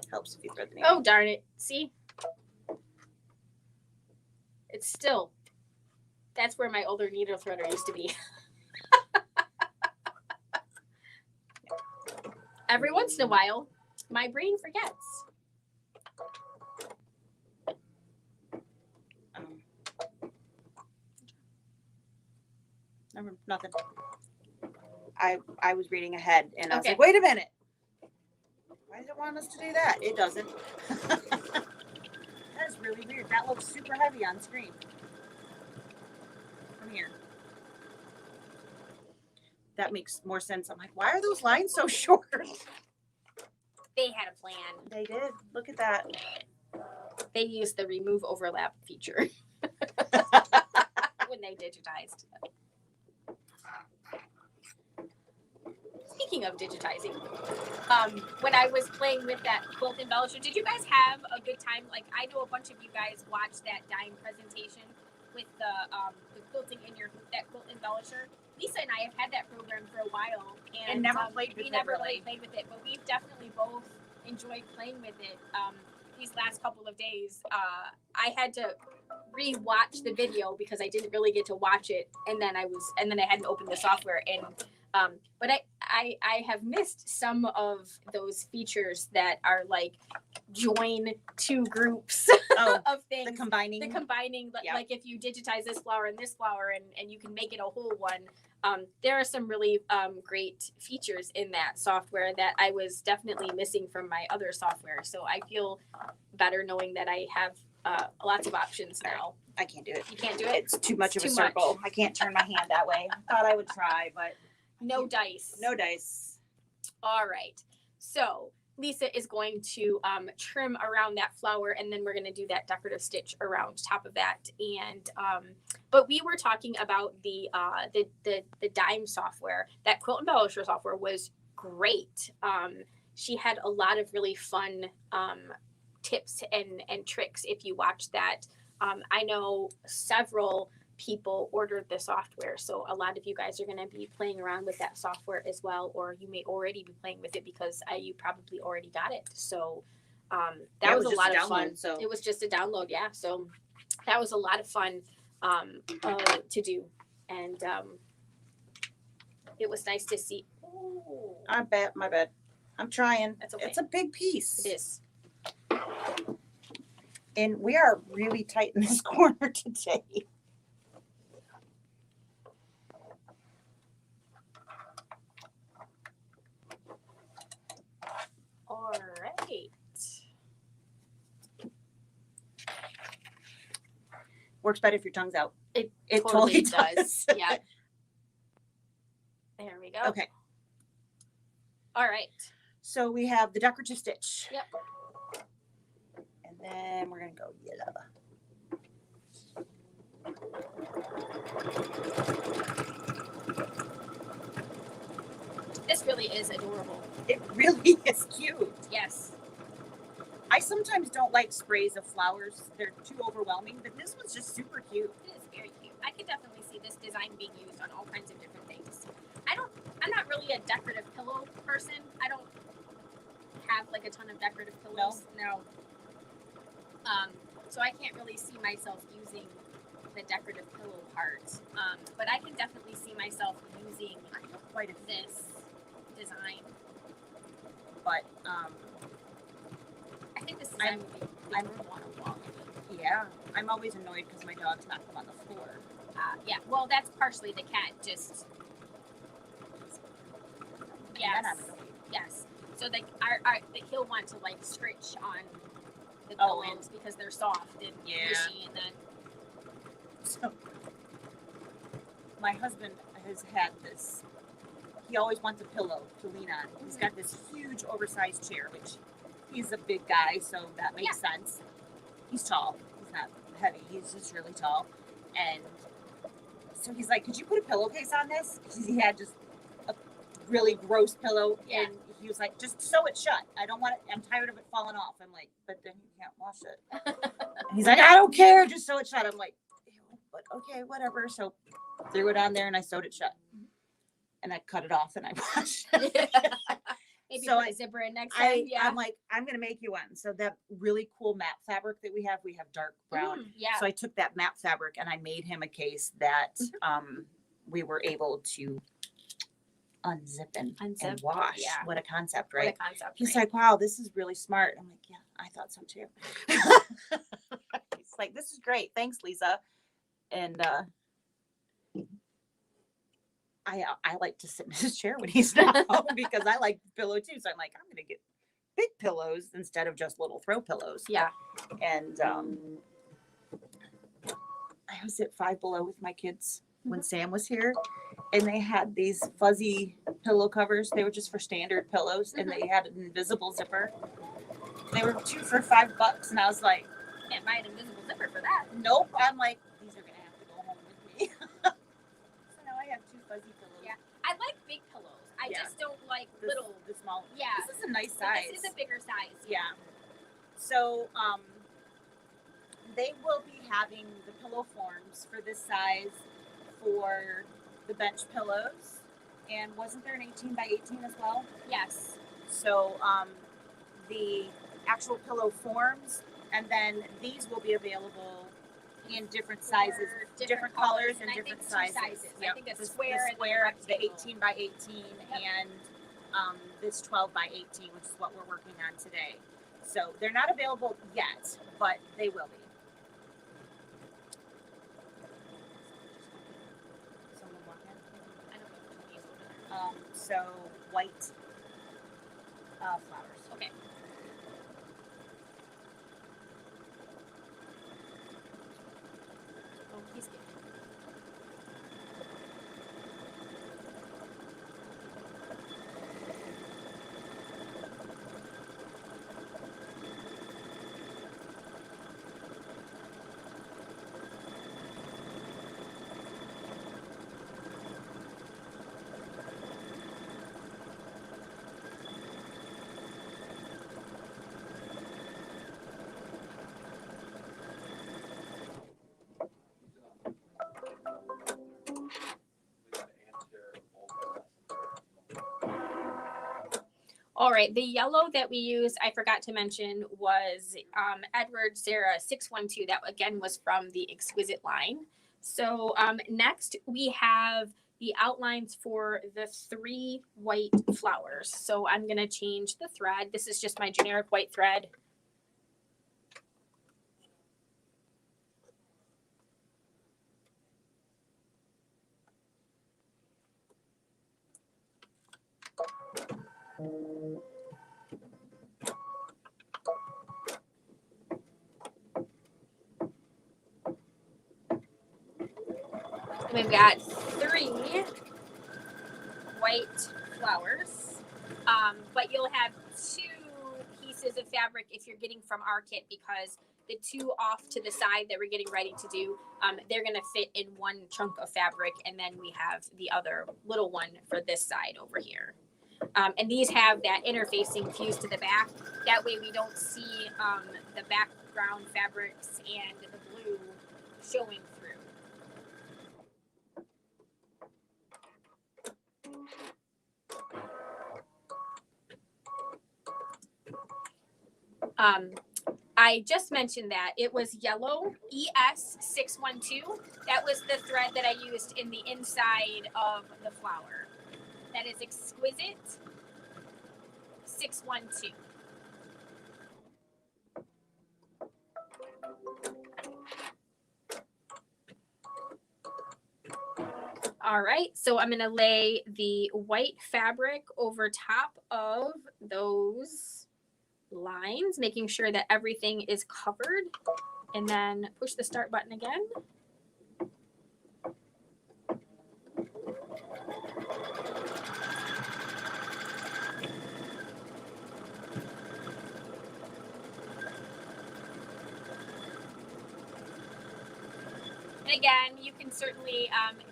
Helps if you thread the needle. Oh, darn it. See? It's still, that's where my older needle threader used to be. Every once in a while, my brain forgets. Nothing. I was reading ahead and I was Okay. like, wait a minute. Why does it want us to do that? It doesn't. That is really weird. That looks super heavy on screen. Come here. That makes more sense. I'm like, why are those lines so short? They had a plan. They did. Look at that. They used the remove overlap feature when they digitized. Speaking of digitizing, when I was playing with that quilt embellisher, did you guys have a good time? Like, I know a bunch of you guys watched that dime presentation with the quilting in that quilt embellisher. Lisa and I have had that program for a while, and never played with it. We never really played with it, but we've definitely both enjoyed playing with it. These last couple of days, I had to re-watch the video because I didn't really get to watch it, and then I hadn't opened the software, and but I have missed some of those features that are like join two groups of things. The combining, yep. Like if you digitize this flower and this flower and you can make it a whole one. There are some really great features in that software that I was definitely missing from my other software. So I feel better knowing that I have lots of options now. I can't do it. You can't do it? It's too much of a circle. I can't turn my hand that way. I thought I would try, but no dice. No dice. All right. So Lisa is going to trim around that flower, and then we're going to do that decorative stitch around top of that. And but we were talking about the dime software. That quilt embellisher software was great. She had a lot of really fun tips and tricks if you watch that. I know several people ordered the software, so a lot of you guys are going to be playing around with that software as well, or you may already be playing with it because you probably already got it. So that was a lot of fun. So it was just a download, yeah. So that was a lot of fun to do, and it was nice to see. Oh, My bad. I'm trying. That's okay. It's a big piece. It is. And we are really tight in this corner today. All right. Works better if your tongue's out. It totally does. Yeah. There we go. Okay. All right. So we have the decorative stitch. Yep. And then we're going to go yellow. This really is adorable. It really is cute. Yes. I sometimes don't like sprays of flowers. They're too overwhelming, but this one's just super cute. It is very cute. I could definitely see this design being used on all kinds of different things. I'm not really a decorative pillow person. I don't have like a ton of decorative pillows. No. So I can't really see myself using the decorative pillow part. But I can definitely see myself using quite a this design. But I think this design would be I would want to walk. Yeah, I'm always annoyed because my dog's not on the floor. Yeah, well, that's partially the cat just. Yes. Yes. So he'll want to like scritch on the Oh, pillows because they're soft and mushy, and then so my husband has had this. He always wants a pillow to lean on. He's got this huge oversized chair, which he's a big guy, so that makes sense. He's tall. He's not heavy. He's just really tall. And so he's like, could you put a pillowcase on this? Because he had just a really gross pillow. Yeah. And he was like, just sew it shut. I don't want it. I'm tired of it falling off. I'm like, but then you can't wash it. He's like, I don't care. Just sew it shut. I'm like, ew, but okay, whatever. So threw it on there and I sewed it shut. And I cut it off and I washed it. maybe So put a zipper in next time. I'm like, I'm gonna make you one. So that really cool matte fabric that we have dark brown. Yeah. So I took that matte fabric and I made him a case that we were able to unzip and wash. Yeah. What a concept, right? What a concept. He's like, wow, this is really smart. I'm like, yeah, I thought so too. He's like, this is great. Thanks, Lisa. And I like to sit in his chair when he's not home because I like pillow too. So I'm like, I'm going to get big pillows instead of just little throw pillows. Yeah. And I was at Five Below with my kids when Sam was here, and they had these fuzzy pillow covers. They were just for standard pillows, and they had an invisible zipper. They were 2 for $5, and I was like, can't buy an invisible zipper for that. nope. I'm like, these are going to have to go home with me. So now I have 2 fuzzy pillows. Yeah. I like big pillows. I just don't like the small. Yeah. This is a nice size. This is a bigger size. Yeah. So they will be having the pillow forms for this size for the bench pillows. And wasn't there an 18 by 18 as well? Yes. So the actual pillow forms, and then these will be available in different sizes, different colors and different sizes. Yep. I think a square, the 18 by 18 and this 12 by 18, which is what we're working on today. So they're not available yet, but they will be. Someone walk in? I don't know. So white flowers. Okay. Oh, he's good. All right, the yellow that we used, I forgot to mention, was Edward Sarah 612. That again was from the Exquisite line. So next we have the outlines for the 3 white flowers. So I'm gonna change the thread. This is just my generic white thread. We've got 3 white flowers, but you'll have 2 pieces of fabric if you're getting from our kit, because the 2 off to the side that we're getting ready to do, they're going to fit in one chunk of fabric, and then we have the other little one for this side over here. And these have that interfacing fused to the back. That way we don't see the background fabrics and the blue showing through. I just mentioned that it was yellow ES612. That was the thread that I used in the inside of the flower. That is Exquisite 612. All right, so I'm going to lay the white fabric over top of those lines, making sure that everything is covered, and then push the start button again. And again, you can certainly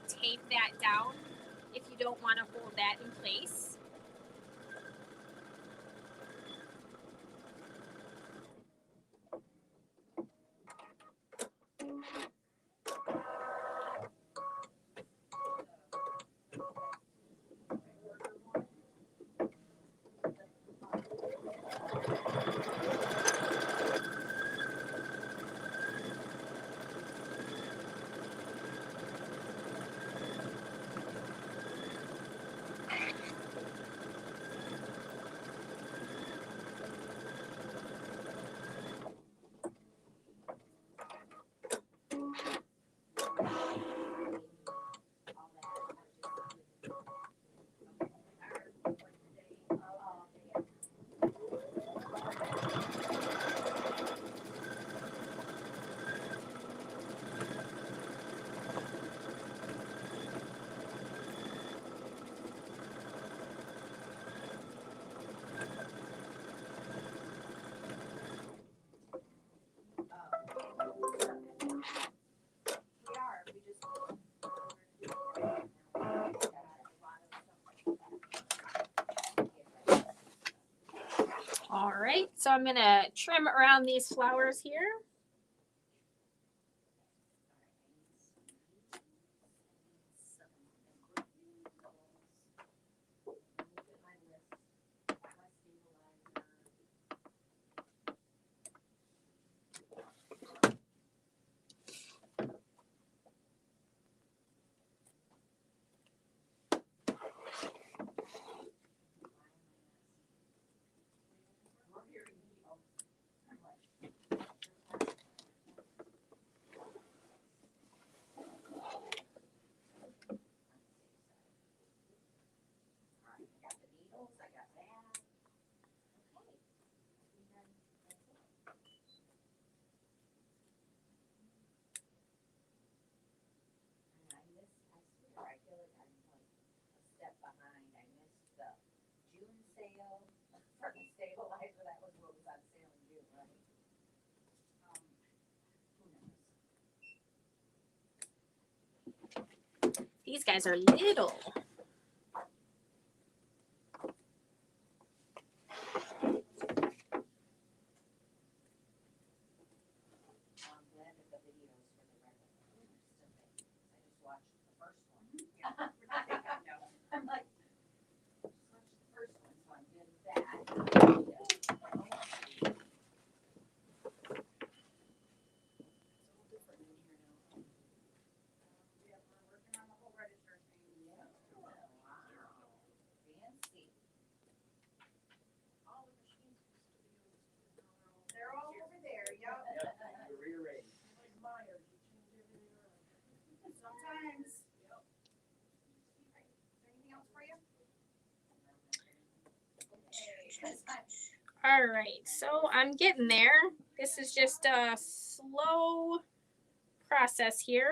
tape that down if you don't want to hold that in place. All right, so I'm gonna trim around these flowers here. These guys are little. All right, so I'm getting there. This is just a slow process here.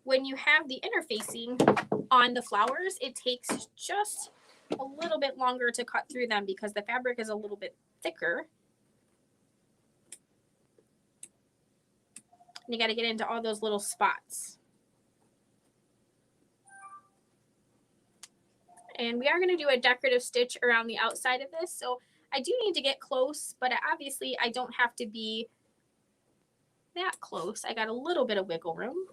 When you have the interfacing on the flowers, it takes just a little bit longer to cut through them because the fabric is a little bit thicker. And you got to get into all those little spots. And we are going to do a decorative stitch around the outside of this. So I do need to get close, but obviously I don't have to be that close. I got a little bit of wiggle room.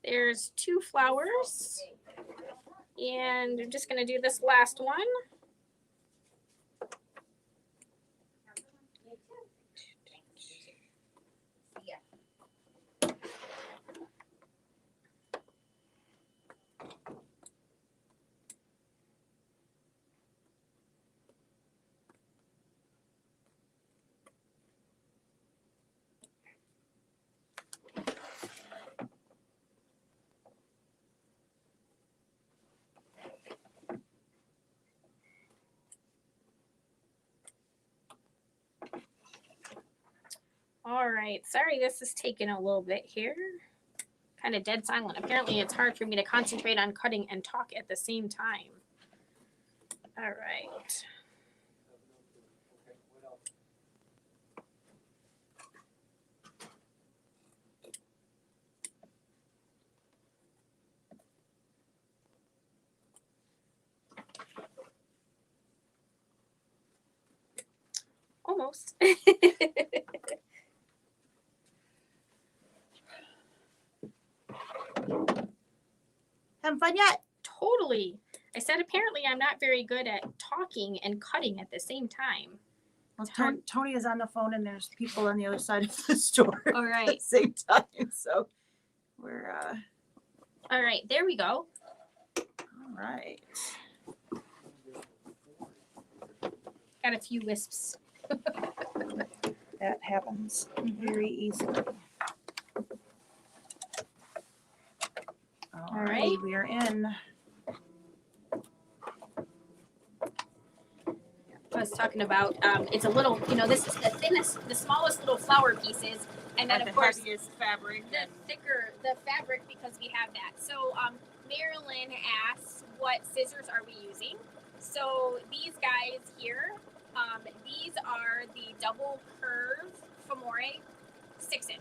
There's 2 flowers, and I'm just going to do this last one. All right. Sorry, this is taking a little bit here. Kind of dead silent. Apparently, it's hard for me to concentrate on cutting and talk at the same time. All right. Almost. Having fun yet? Totally. I said apparently I'm not very good at talking and cutting at the same time. Well, Tony is on the phone and there's people on the other side of the store All at right. the same time. So we're All right, there we go. all right. Got a few wisps. That happens very easily. All right, right. we are in. I was talking about it's a little, this is the thinnest, the smallest little flower pieces, and then of course heaviest fabric. the thicker the fabric because we have that. So Marilyn asks, what scissors are we using? So these guys here, these are the double curve Femore 6-inch.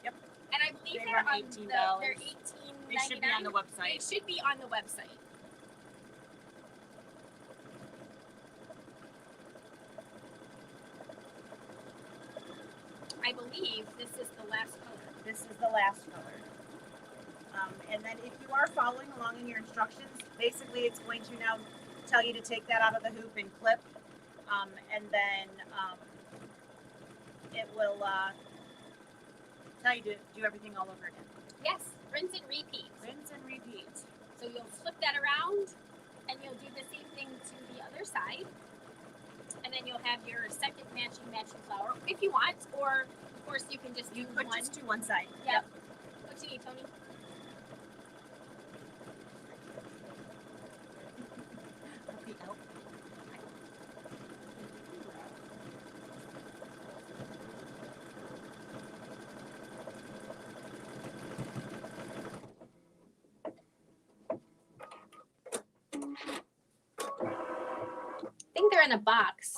Yep. And I believe They they're run on $18. they're $18.99. They should be on the website. They should be on the website. I believe this is the last color. This is the last color. And then if you are following along in your instructions, basically it's going to now tell you to take that out of the hoop and clip. And then it will tell you to do everything all over again. Yes, rinse and repeat. Rinse and repeat. So you'll flip that around and you'll do the same thing to the other side. And then you'll have your second matching flower if you want, or of course you can just do one. Just do one side. Yep. What you need, Tony? I think they're in a box.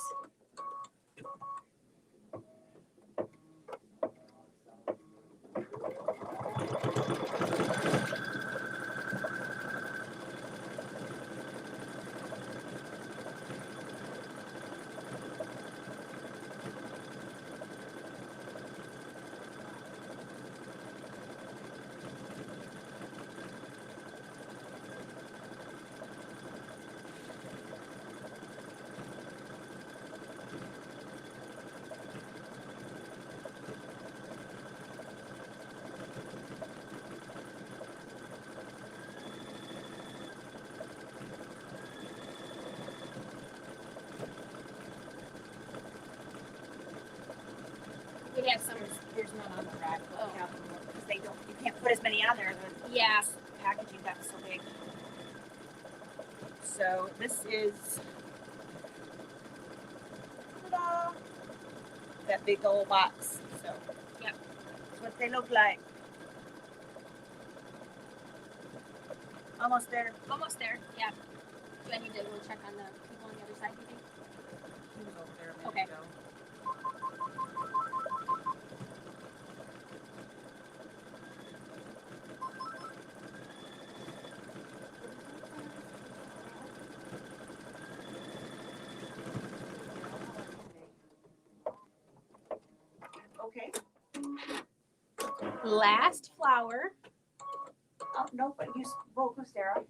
We have some. There's none on the rack. But we have them because they don't. You can't put as many on there. The Yeah. packaging got so big. So this is ta-da, that big old box. So Yep. that's what they look like. Almost there. Almost there. Yeah. Do I need to go check on the people on the other side, you think? He was over there a minute Okay. ago. Okay. Last flower. Oh no, but use Sarah.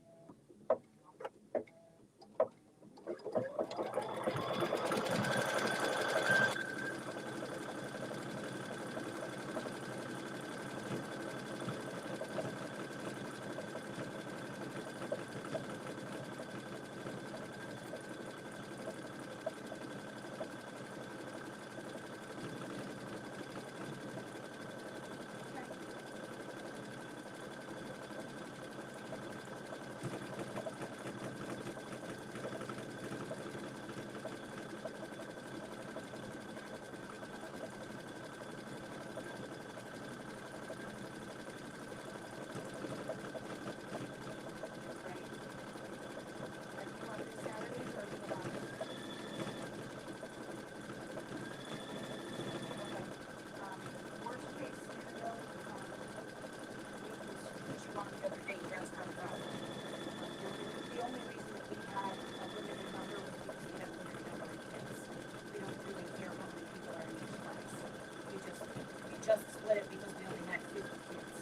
split it because we only had 50 kids.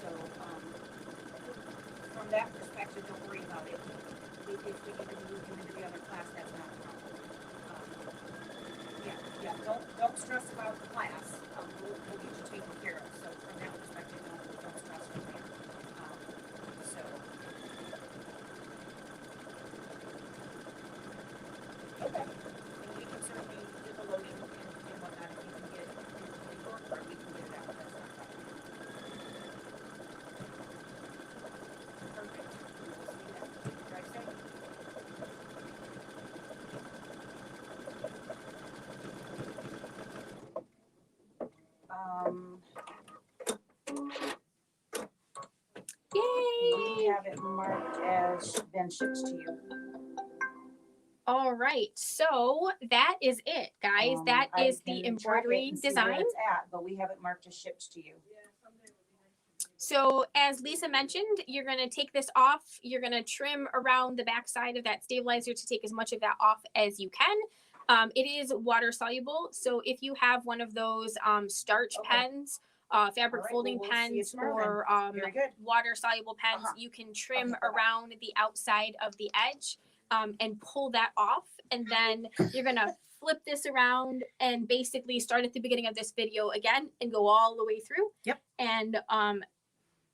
So from that perspective, don't worry about it. If we need to move you into the other class, that's not a problem. Yeah, don't stress about the class. We'll get you taken care of. So from that perspective, don't stress from there. So. Okay. And we can certainly do the loading and whatnot if you can get it or we can get it out. That's not a problem. Perfect. We'll see you then. Drive safe. We Yay! have it marked as been shipped to you. All right, so that is it, guys. That I is can the track it embroidery and see where design. it's at, but we have it marked as shipped to you. So as Lisa mentioned, you're going to take this off. You're going to trim around the back side of that stabilizer to take as much of that off as you can. It is water soluble. So if you have one of those starch pens, fabric All right, folding well, we'll see you pens, tomorrow or Very good. water soluble pens, you can trim Okay, bye-bye. around the outside of the edge and pull that off. And then you're going to flip this around and basically start at the beginning of this video again and go all the way through. Yep. And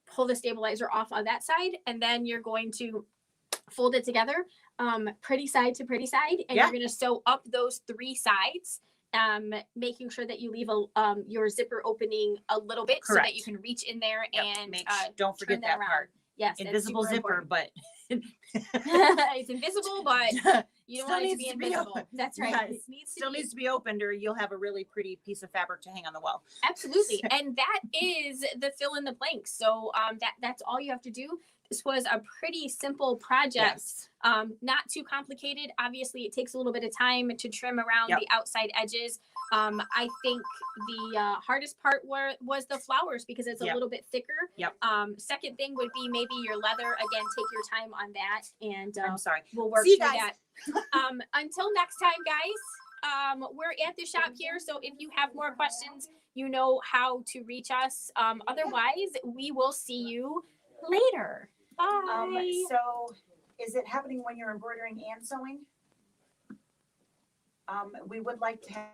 pull the stabilizer off on that side, and then you're going to fold it together pretty side to pretty side, and you're going to sew up those 3 sides, making sure that you leave your zipper opening a little bit so that you can reach in there and don't forget that part. Yes, Invisible zipper, but it's invisible, but you don't want it to be invisible. That's right. Yes. It needs to be opened, or you'll have a really pretty piece of fabric to hang on the wall. Absolutely. And that is the fill in the blanks. So that's all you have to do. This was a pretty simple project. Yes. Not too complicated. Obviously, it takes a little bit of time to trim around the outside edges. I think the hardest part was the flowers because it's a little bit thicker. Yep. Second thing would be maybe your leather. Again, take your time on that, and I'm sorry. we'll work through that. Until next time, guys. We're at the shop here, so if you have more questions, you know how to reach us. Otherwise, we will see you later. Bye. So is it happening when you're embroidering and sewing? We would like to have